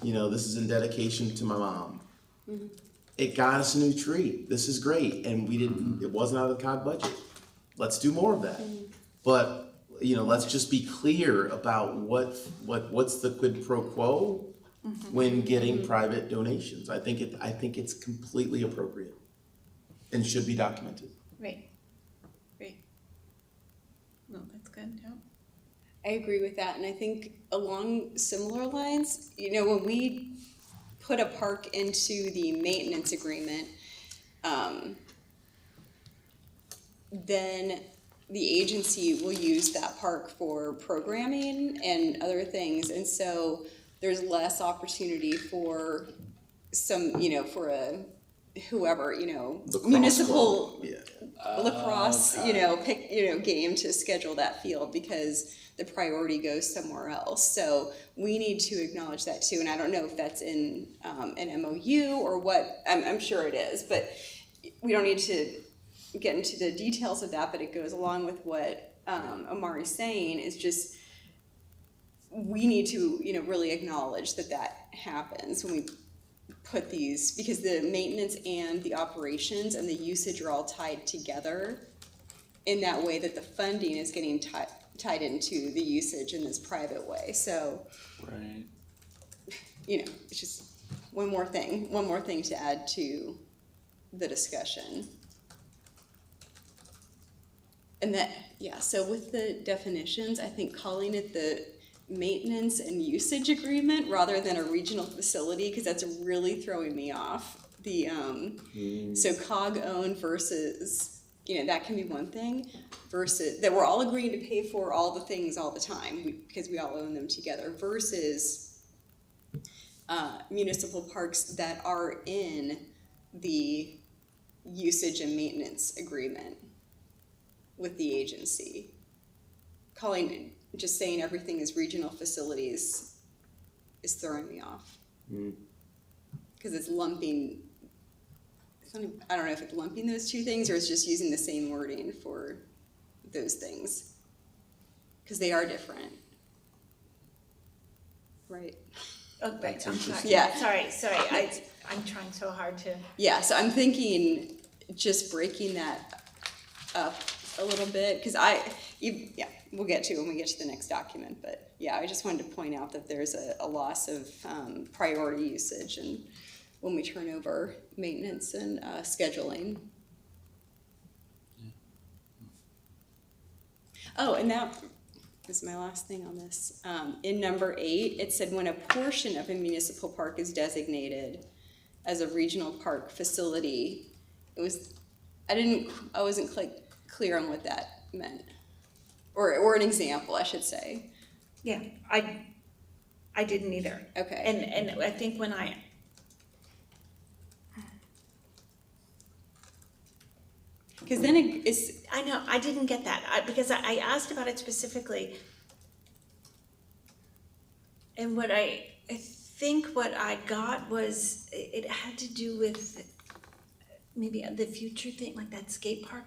you know, this is in dedication to my mom. It got us a new tree, this is great, and it wasn't out of the COG budget. Let's do more of that. But, you know, let's just be clear about what's the quid pro quo when getting private donations. I think it's completely appropriate and should be documented. Right. No, that's good, yeah. I agree with that, and I think along similar lines, you know, when we put a park into the maintenance agreement, then the agency will use that park for programming and other things, and so there's less opportunity for some, you know, for whoever, you know, Lacrosse municipal club, yeah. lacrosse, you know, game to schedule that field because the priority goes somewhere else. So we need to acknowledge that too. And I don't know if that's in an MOU or what. I'm sure it is, but we don't need to get into the details of that. But it goes along with what Amari's saying, is just we need to, you know, really acknowledge that happens when we put these, because the maintenance and the operations and the usage are all tied together in that way, that the funding is getting tied into the usage in this private way. So, Right. you know, it's just one more thing to add to the discussion. And that, yeah, so with the definitions, I think calling it the maintenance and usage agreement rather than a regional facility, because that's really throwing me off. The so COG owned versus, you know, that can be one thing, versus that we're all agreeing to pay for all the things all the time because we all own them together, versus municipal parks that are in the usage and maintenance agreement with the agency. Just saying everything is regional facilities is throwing me off. Because it's lumping, I don't know if it's lumping those two things or it's just using the same wording for those things. Because they are different. Right? Oh, right, I'm sorry. Yeah. Sorry, I'm trying so hard to. Yeah, so I'm thinking just breaking that up a little bit, because we'll get to it when we get to the next document, but yeah, I just wanted to point out that there's a loss of priority usage and when we turn over maintenance and scheduling. Oh, and that is my last thing on this. In number 8, it said when a portion of a municipal park is designated as a regional park facility, I wasn't clear on what that meant, or an example, I should say. Yeah, I didn't either. Okay. And I think when because then it's, I know, I didn't get that, because I asked about it specifically. And what I think what I got was, it had to do with maybe the future thing, like that skate park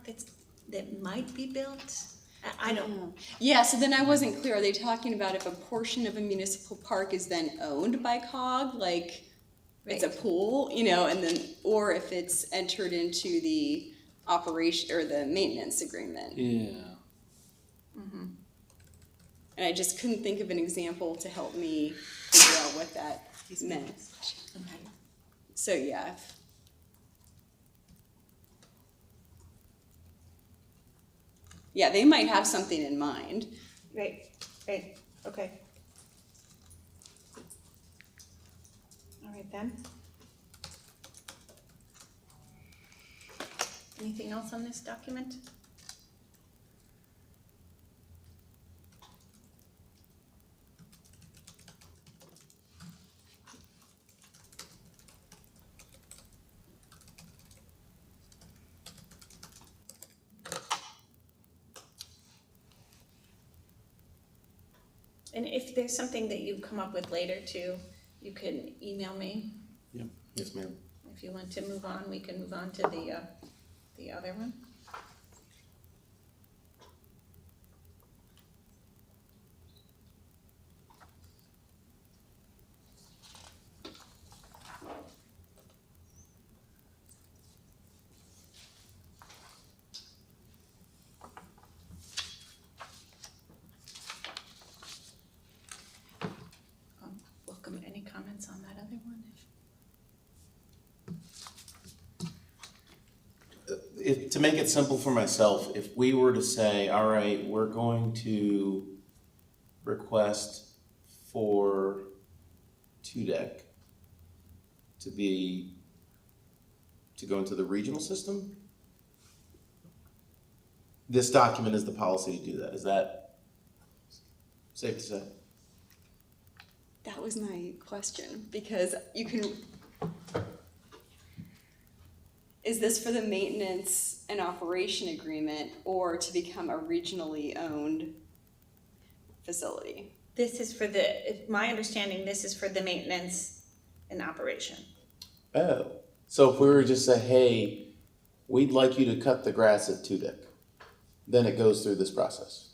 that might be built. I don't know. Yeah, so then I wasn't clear. Are they talking about if a portion of a municipal park is then owned by COG, like it's a pool, you know, and then, or if it's entered into the operation or the maintenance agreement? Yeah. Mm-hmm. And I just couldn't think of an example to help me figure out what that meant. Okay. So yeah. Yeah, they might have something in mind. Right, okay. All right then. Anything else on this document? And if there's something that you come up with later too, you can email me. Yep. Yes, ma'am. If you want to move on, we can move on to the other one. Welcome any comments on that other one? To make it simple for myself, if we were to say, all right, we're going to request for TUDEC to go into the regional system, this document is the policy to do that. Is that safe to say? That was my question, because you can, is this for the maintenance and operation agreement or to become a regionally owned facility? This is for my understanding, this is for the maintenance and operation. Oh, so if we were to just say, hey, we'd like you to cut the grass at TUDEC, then it goes through this process.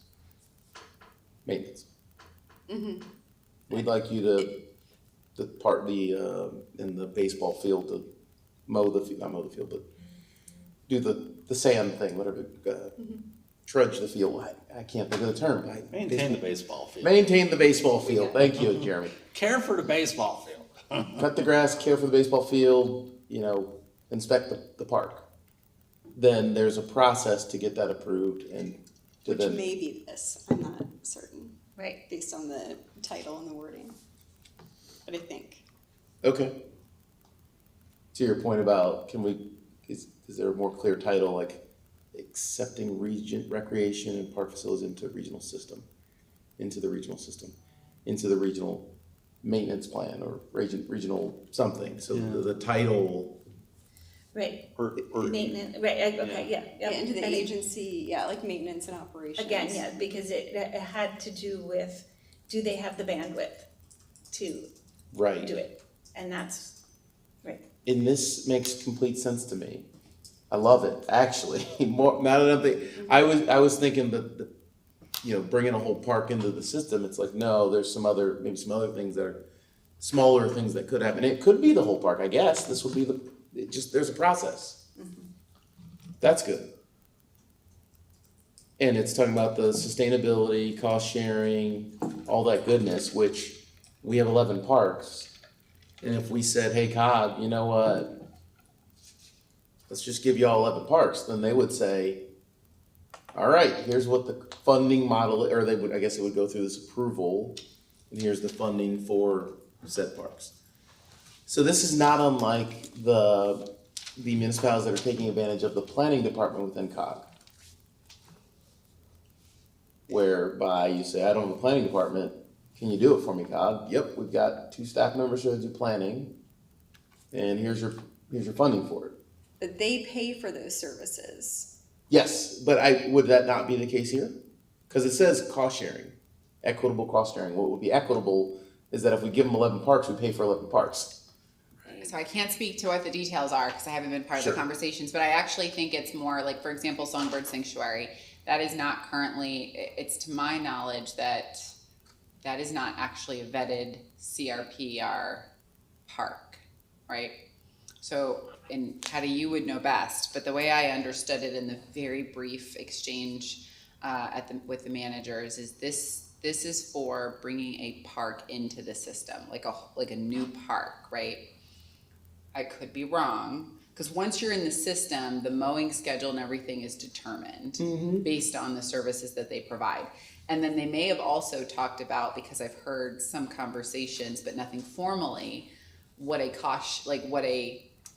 Maintenance. Mm-hmm. We'd like you to in the baseball field to not mow the field, but do the sand thing, whatever, trudge the field. I can't think of the term. Maintain the baseball field. Maintain the baseball field. Thank you, Jeremy. Care for the baseball field. Cut the grass, care for the baseball field, inspect the park. Then there's a process to get that approved and to Which then. may be this, I'm not certain, Right. based on the title and the wording. But I think. Okay. To your point about, is there a more clear title, like accepting recreation and park facilities into the regional system, into the regional maintenance plan or regional something, so the title. Right, Or maintenance, right, okay, yeah. Yeah, into the I think- agency, like maintenance and operations. Again, yeah, because it had to do with, do they have the bandwidth to Right. do it? And that's, right. And this makes complete sense to me. I love it, actually. More, now that I'm thinking, I was thinking that bringing a whole park into the system, it's like, no, there's maybe some other things that are smaller things that could happen. It could be the whole park, I guess. This would be there's a process. That's good. And it's talking about the sustainability, cost sharing, all that goodness, which we have 11 parks. And if we said, hey, COG, you know what? Let's just give you all 11 parks, then they would say, all right, here's what the funding model, or I guess it would go through this approval, and here's the funding for said parks. So this is not unlike the municipalities that are taking advantage of the planning department within COG. Whereby you say, I don't have a planning department, can you do it for me, COG? Yep, we've got 2 staff members who do planning, and here's your funding for it. But they pay for those services. Yes, but would that not be the case here? Because it says cost sharing, equitable cost sharing. What would be equitable is that if we give them 11 parks, we pay for 11 parks. So I can't speak to what the details are because I haven't been part of Sure. the conversations, but I actually think it's more like, for example, Songbird Sanctuary. That is not currently, it's to my knowledge that is not actually a vetted CRPR park, right? So, and Patty, you would know best, but the way I understood it in the very brief exchange with the managers is this is for bringing a park into the system, like a new park, right? I could be wrong, because once you're in the system, the mowing schedule and everything is determined based on the services that they provide. And then they may have also talked about, because I've heard some conversations, but nothing formally, what a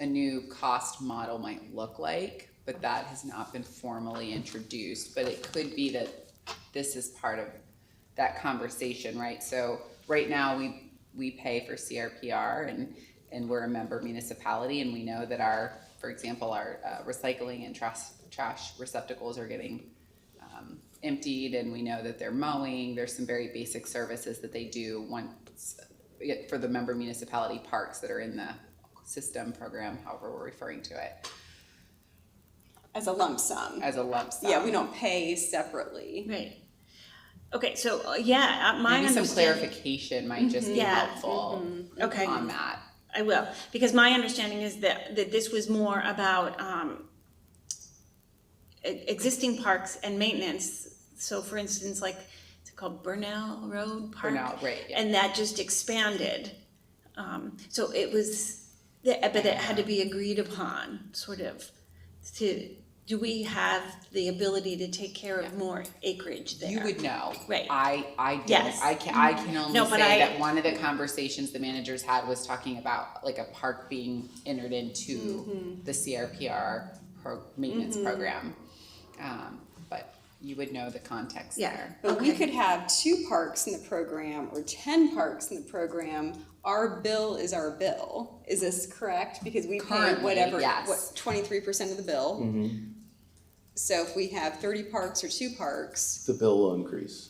new cost model might look like, but that has not been formally introduced. But it could be that this is part of that conversation, right? So right now we pay for CRPR and we're a member municipality, and we know that for example, our recycling and trash receptacles are getting emptied and we know that they're mowing. There's some very basic services that they do once for the member municipality parks that are in the system program, however we're referring to it, As a lump sum. as a lump sum. Yeah, we don't pay separately. Right. Okay, so, my Maybe some understanding, clarification might just be Yeah. helpful okay, on that. I will, because my understanding is that this was more about, existing parks and maintenance. So for instance, like, is it called Burnell Road Park? Burnell, right, yeah. And that just expanded. So it was, but it had to be agreed upon, sort of, do we have the ability to take care of more acreage there? You would know. Right. I don't. Yes. I can only No, but say I- that one of the conversations the managers had was talking about like a park being entered into the CRPR maintenance program. But you would know the context Yeah. there. But we Okay. could have 2 parks in the program or 10 parks in the program. Our bill is our bill. Is this correct? Because we pay Currently, whatever, yes. 23% of the bill. So if we have 30 parks or 2 parks, The bill will increase.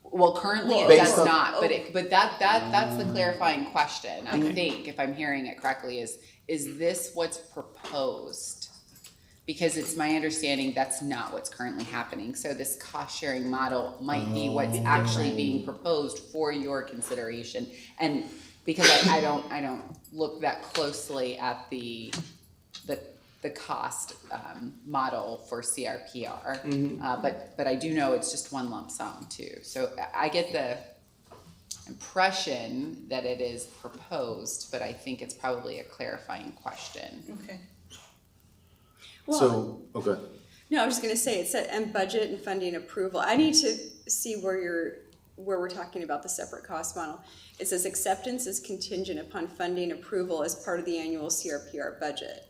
Well, currently it Based does on- not, but that's the clarifying question. I think, if I'm hearing it correctly, is this what's proposed? Because it's my understanding that's not what's currently happening. So this cost sharing model might be what's actually being proposed for your consideration. And because I don't look that closely at the cost model for CRPR, but I do know it's just one lump sum too. So I get the impression that it is proposed, but I think it's probably a clarifying question. Okay. So, okay. no, I was just gonna say, it's and budget and funding approval. I need to see where we're talking about the separate cost model. It says acceptance is contingent upon funding approval as part of the annual CRPR budget.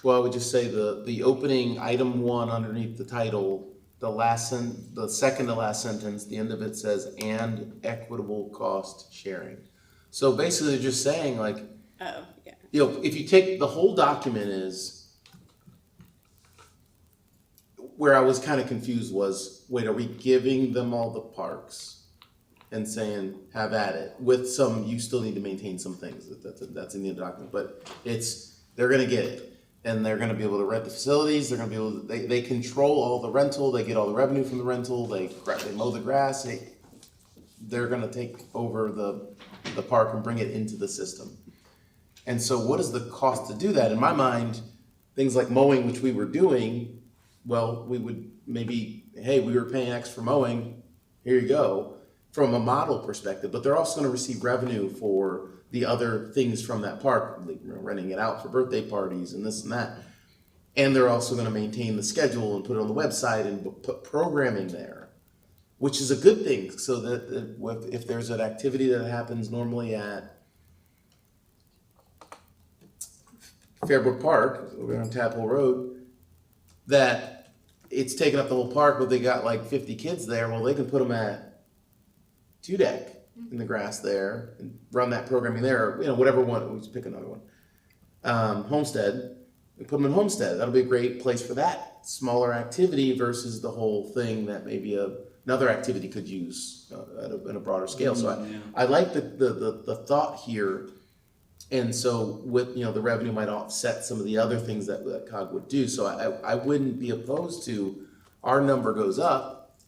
Well, I would just say the opening item 1 underneath the title, the second to last sentence, the end of it says, and equitable cost sharing. So basically they're just saying like, Oh, yeah. if you take, the whole document is, where I was kind of confused was, wait, are we giving them all the parks and saying, have at it, with some, you still need to maintain some things, that's in the document, but they're gonna get it. And they're gonna be able to rent the facilities, they're gonna be able to, they control all the rental, they get all the revenue from the rental, they mow the grass, they're gonna take over the park and bring it into the system. And so what is the cost to do that? In my mind, things like mowing, which we were doing, well, we would maybe, hey, we were paying X for mowing, here you go, from a model perspective, but they're also gonna receive revenue for the other things from that park, like, renting it out for birthday parties and this and that. And they're also gonna maintain the schedule and put it on the website and put programming there, which is a good thing, so that if there's an activity that happens normally at Fairbrook Park, over on Tapple Road, that it's taking up the whole park, but they got like 50 kids there, well, they can put them at Two Deck in the grass there, and run that programming there, or, whatever one, we'll just pick another one. Homestead, we put them in Homestead, that'll be a great place for that smaller activity versus the whole thing that maybe another activity could use in a broader scale. So I like the thought here. And so with, the revenue might offset some of the other things that COG would do. So I wouldn't be opposed to our number goes up,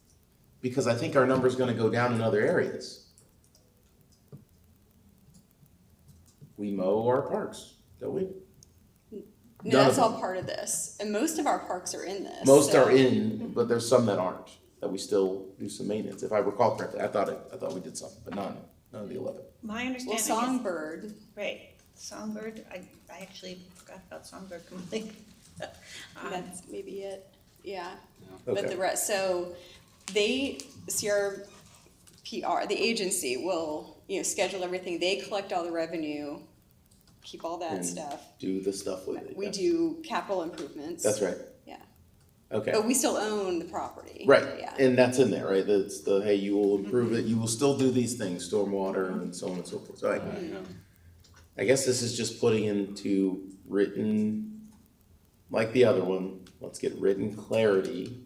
because I think our number's gonna go down in other areas. We mow our parks, don't we? No, None that's of all them. part of this, and most of our parks are in this. Most so- are in, but there's some that aren't, that we still do some maintenance. If I recall correctly, I thought we did some, but none of the 11. My Well, understanding is, Songbird, right, Songbird, I actually forgot about Songbird completely. that's maybe it, yeah. But Okay. the rest, so CRPR, the agency will, schedule everything, they collect all the revenue, keep all that And stuff. do the stuff with it. We yes. do capital improvements. That's right, Yeah, okay. but we still own the property. Right, Yeah. and that's in there, right? That's hey, you will improve it, you will still do these things, stormwater and so on and so forth. So I guess this is just putting into written, like the other one, let's get written clarity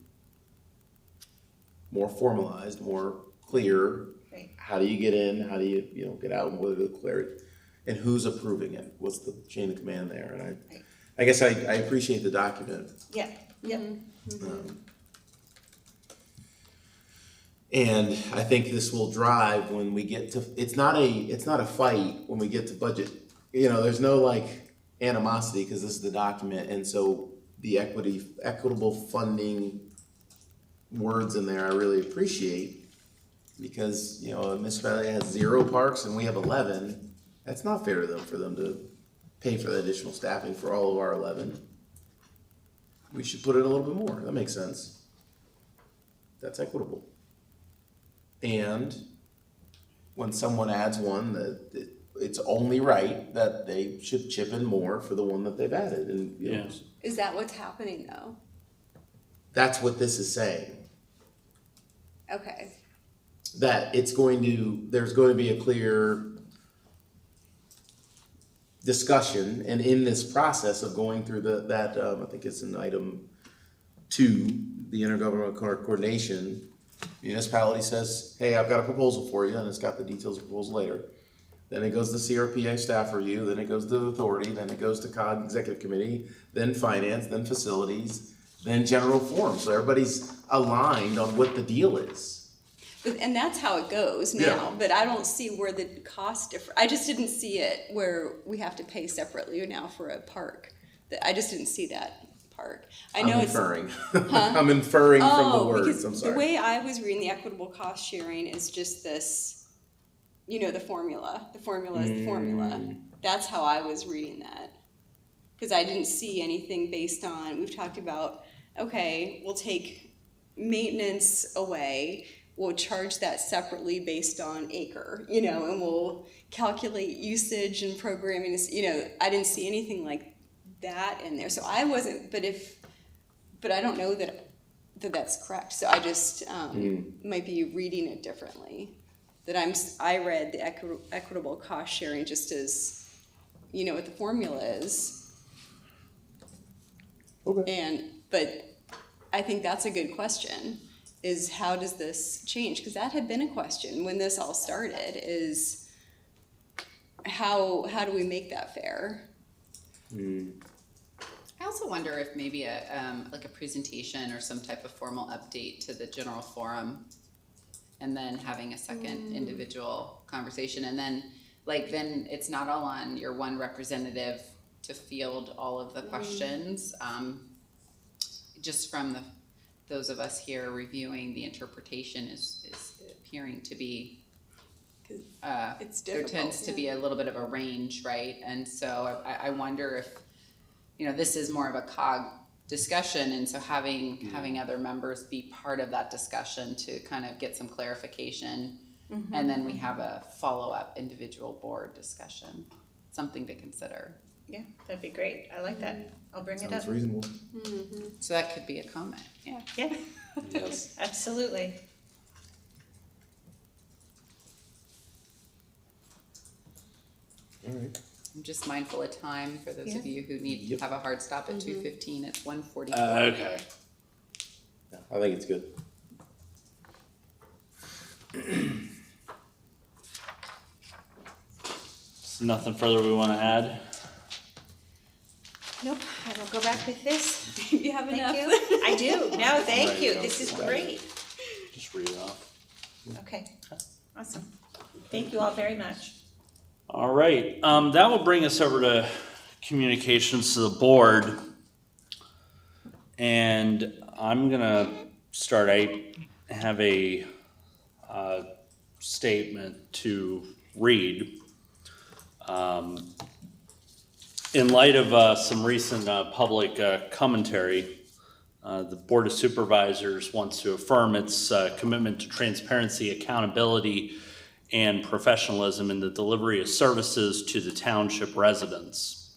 more formalized, more clear. Right. How do you get in? How do you get out? And what are the clarity? And who's approving it? What's the chain of command there? And I guess I appreciate the document. Yeah, yep. And I think this will drive when we get to, it's not a fight when we get to budget. There's no like animosity because this is the document. And so the equitable funding words in there I really appreciate, because, a municipality has 0 parks and we have 11. That's not fair to them for them to pay for the additional staffing for all of our 11. We should put it a little bit more. That makes sense. That's equitable. And when someone adds one, that it's only right that they should chip in more for the one that they've added. And Is that what's happening though? that's what this is saying. Okay. That there's going to be a clear discussion, and in this process of going through I think it's in item 2, the intergovernmental coordination, municipality says, hey, I've got a proposal for you, and it's got the details of the proposal later. Then it goes to CRPA staff review, then it goes to the authority, then it goes to COG executive committee, then finance, then facilities, then general forum. So everybody's aligned on what the deal is. And that's how it goes now, Yeah. but I don't see where the cost differ. I just didn't see it where we have to pay separately now for a park. I just didn't see that part. I know I'm it's. inferring. I'm inferring from the words. Because I'm sorry. the way I was reading the equitable cost sharing is just this, the formula. The formula is the formula. That's how I was reading that. Because I didn't see anything based on, we've talked about, okay, we'll take maintenance away, we'll charge that separately based on acre, and we'll calculate usage and programming. I didn't see anything like that in there. So I wasn't, but I don't know that that's correct. So I just might be reading it differently. I read the equitable cost sharing just as, what the formula is. Okay. But I think that's a good question, is how does this change? Because that had been a question when this all started, is how do we make that fair? I also wonder if maybe a presentation or some type of formal update to the general forum, and then having a second individual conversation, and then then it's not all on your one representative to field all of the questions. Just from those of us here reviewing the interpretation is appearing to be It's there difficult. tends to be a little bit of a range, right? And so I wonder if this is more of a COG discussion, and so having other members be part of that discussion to kind of get some clarification, and then we have a follow-up individual board discussion, something to consider. Yeah, that'd be great. I like that. I'll bring it up. Sounds reasonable. So that could be a comment. Yeah. Yeah, Yes. absolutely. All right. I'm just mindful of time for those of you who need Yep. to have a hard stop at 2:15. It's 1:44. Okay. Yeah, I think it's good. Nothing further we want to add? Nope, I will go back with this. You have Thank enough? you. I do. No, thank Right, you. no, This is got it. great. Just read it off. Okay, awesome. Thank you all very much. All right, that will bring us over to communications to the board. And I'm gonna start, I have a statement to read. In light of some recent public commentary, the Board of Supervisors wants to affirm its commitment to transparency, accountability, and professionalism in the delivery of services to the township residents.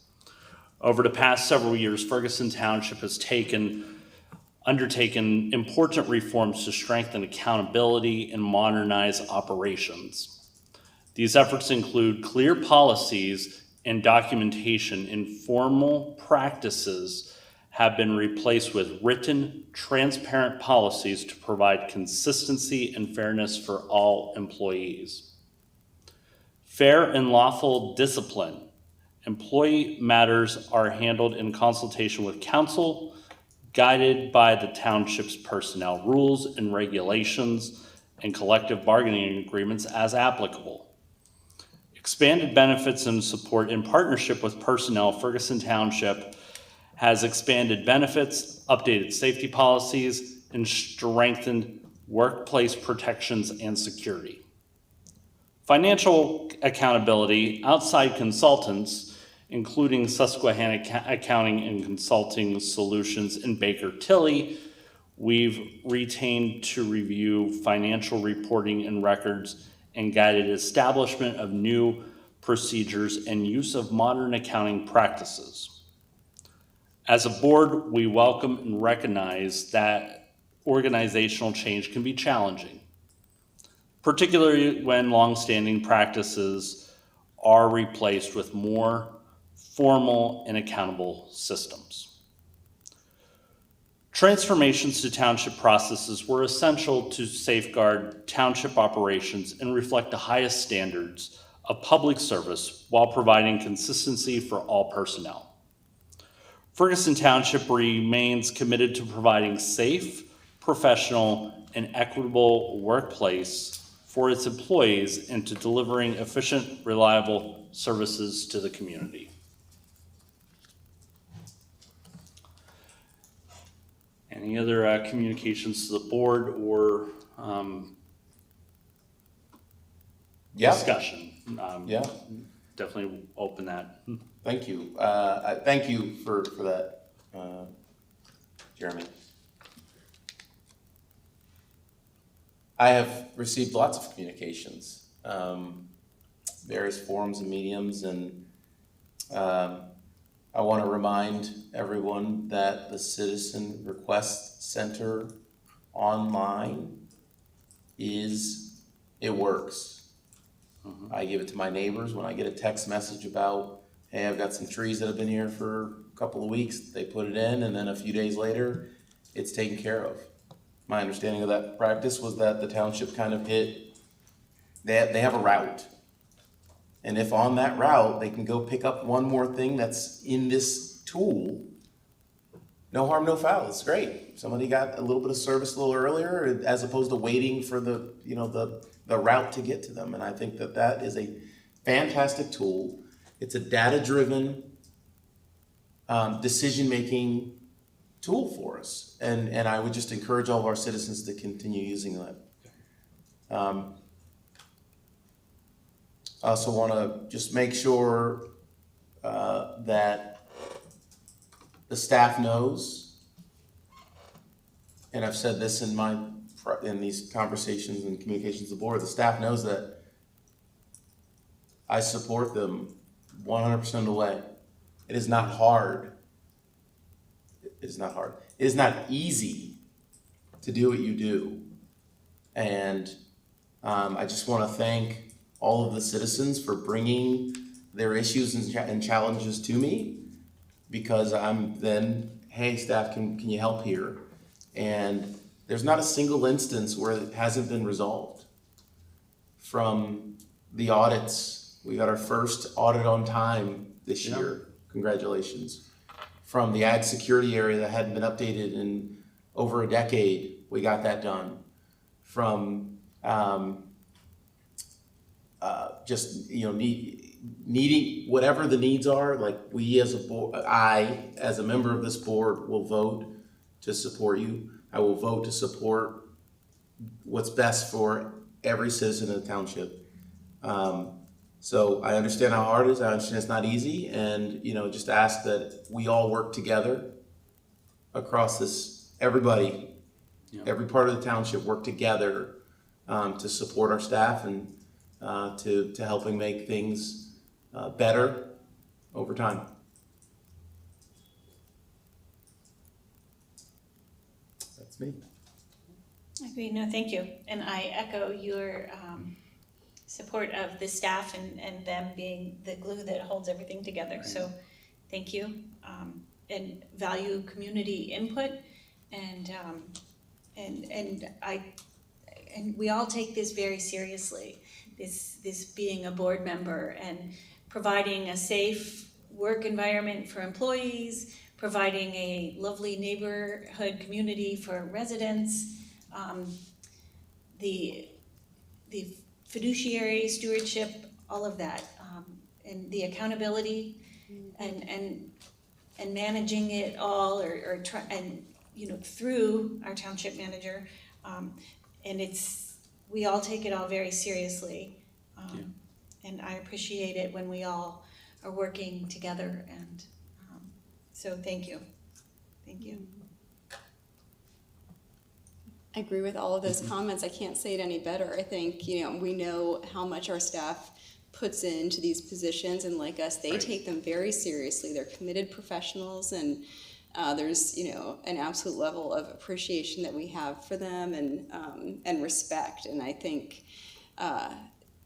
Over the past several years, Ferguson Township has undertaken important reforms to strengthen accountability and modernize operations. These efforts include clear policies and documentation in formal practices have been replaced with written, transparent policies to provide consistency and fairness for all employees. Fair and lawful discipline. Employee matters are handled in consultation with counsel, guided by the township's personnel rules and regulations and collective bargaining agreements as applicable. Expanded benefits and support. In partnership with personnel, Ferguson Township has expanded benefits, updated safety policies, and strengthened workplace protections and security. Financial accountability. Outside consultants, including Susquehanna Accounting and Consulting Solutions and Baker Tilly, we've retained to review financial reporting and records and guided establishment of new procedures and use of modern accounting practices. As a board, we welcome and recognize that organizational change can be challenging, particularly when longstanding practices are replaced with more formal and accountable systems. Transformations to township processes were essential to safeguard township operations and reflect the highest standards of public service while providing consistency for all personnel. Ferguson Township remains committed to providing safe, professional, and equitable workplace for its employees and to delivering efficient, reliable services to the community. Any other communications to the board or discussion? Yeah. Definitely open that. Thank you. Thank you for that, Jeremy. I have received lots of communications, various forums and mediums, and I want to remind everyone that the Citizen Request Center online it works. I give it to my neighbors when I get a text message about, hey, I've got some trees that have been here for a couple of weeks. They put it in, and then a few days later, it's taken care of. My understanding of that practice was that the township kind of they have a route. And if on that route, they can go pick up one more thing that's in this tool, no harm, no foul. It's great. Somebody got a little bit of service a little earlier as opposed to waiting for the route to get to them. And I think that is a fantastic tool. It's a data-driven decision-making tool for us. And I would just encourage all of our citizens to continue using that. I also want to just make sure that the staff knows, and I've said this in these conversations and communications with the board, the staff knows that I support them 100% of the way. It is not hard. It is not hard. It is not easy to do what you do. And I just want to thank all of the citizens for bringing their issues and challenges to me, because I'm then, hey, staff, can you help here? And there's not a single instance where it hasn't been resolved. From the audits, we got our first audit on time this year. Congratulations. From the ag security area that hadn't been updated in over a decade, we got that done. From just needing whatever the needs are, like we as a board, I as a member of this board will vote to support you. I will vote to support what's best for every citizen in the township. So I understand how hard it is. I understand it's not easy, and just ask that we all work together across this. Everybody, every part of the township, work together to support our staff and to helping make things better over time. That's me. I agree. No, thank you. And I echo your support of the staff and them being the glue that holds everything together. Right. So thank you. and value community input, and we all take this very seriously. This being a board member and providing a safe work environment for employees, providing a lovely neighborhood community for residents, the fiduciary stewardship, all of that, and the accountability, and managing it all, and through our township manager, and we all take it all very seriously, and I appreciate it when we all are working together, and so thank you. I agree with all of those comments. I can't say it any better. I think, we know how much our staff puts into these positions, and like us, they take them very seriously. They're committed professionals, and there's, an absolute level of appreciation that we have for them, and respect. And I think,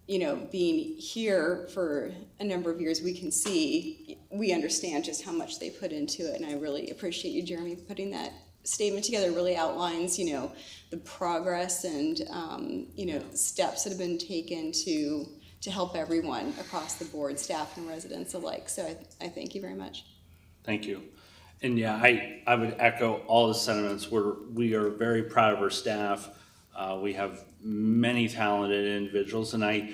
being here for a number of years, we understand just how much they put into it. And I really appreciate you, Jeremy, putting that statement together. It really outlines, the progress and, steps that have been taken to help everyone across the board, staff and residents alike. So I thank you very much. Thank you. And yeah, I would echo all the sentiments. We are very proud of our staff. We have many talented individuals, and I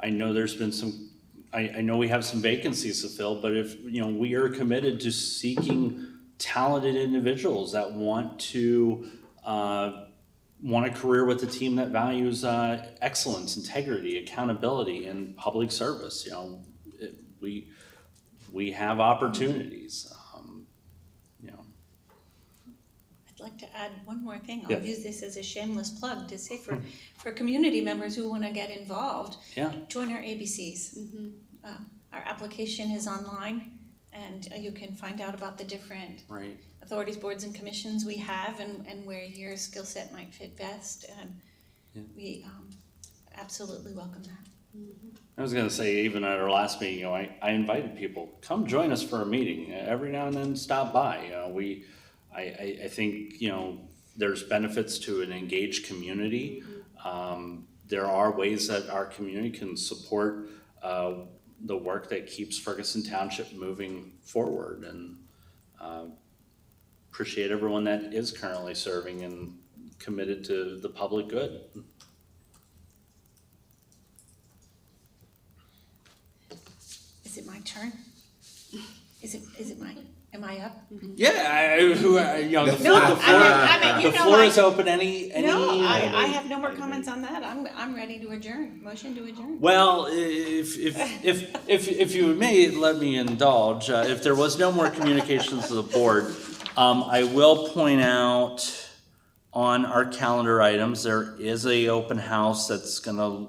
know there's been some, I know we have some vacancies to fill, but if, we are committed to seeking talented individuals that want a career with a team that values excellence, integrity, accountability, and public service. We have opportunities. I'd like to add one more thing. Yeah. I'll use this as a shameless plug to say for community members who want to get involved, join our ABCs. Our application is online, and you can find out about the different authorities, boards, and commissions we have, and where your skill set might fit best. And we absolutely welcome that. I was going to say, even at our last meeting, I invited people, come join us for a meeting. Every now and then stop by. I think, there's benefits to an engaged community. There are ways that our community can support the work that keeps Ferguson Township moving forward, and appreciate everyone that is currently serving and committed to the public good. Is it my turn? Is it my? Am I up? Yeah, the No, floor is open. Any? No, I have no more comments on that. I'm ready to adjourn. Motion to adjourn. Well, if you may let me indulge, if there was no more communications to the board, I will point out on our calendar items, there is a open house that's gonna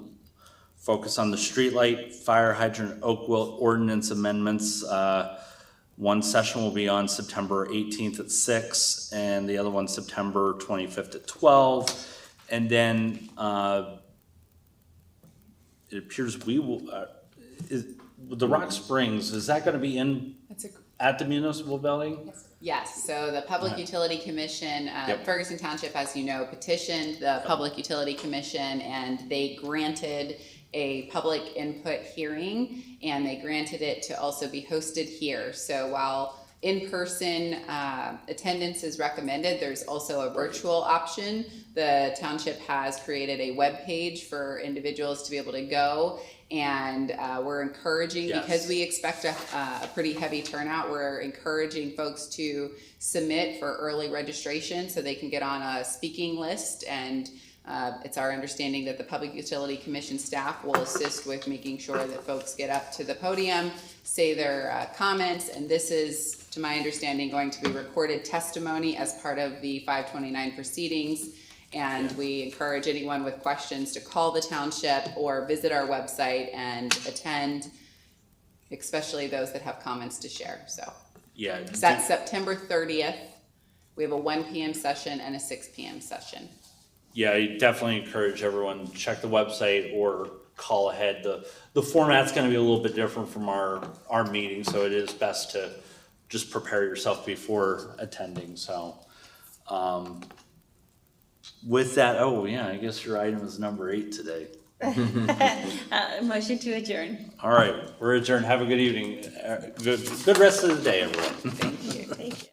focus on the streetlight, fire hydrant, Oakville ordinance amendments. One session will be on September 18th at 6, and the other one September 25th at 12. And then it appears we will, the Rock Springs, is that gonna be at the municipal building? Yes, so the Public Utility Commission, Ferguson Township, as you know, petitioned the Public Utility Commission, and they granted a public input hearing, and they granted it to also be hosted here. So while in-person attendance is recommended, there's also a virtual option. The township has created a web page for individuals to be able to go, and we're encouraging, because we expect a pretty heavy turnout, we're encouraging folks to submit for early registration so they can get on a speaking list. And it's our understanding that the Public Utility Commission staff will assist with making sure that folks get up to the podium, say their comments, and this is, to my understanding, going to be recorded testimony as part of the 529 proceedings. And we encourage anyone with questions to call the township or visit our website and attend, especially those that have comments to share. So that's September 30th. We have a 1 p.m. session and a 6 p.m. session. Yeah, I definitely encourage everyone to check the website or call ahead. The format's going to be a little bit different from our meeting, so it is best to just prepare yourself before attending, so. With that, oh yeah, I guess your item is number 8 today. Motion to adjourn. All right, we're adjourned. Have a good evening. Good rest of the day, everyone. Thank you. Thank you.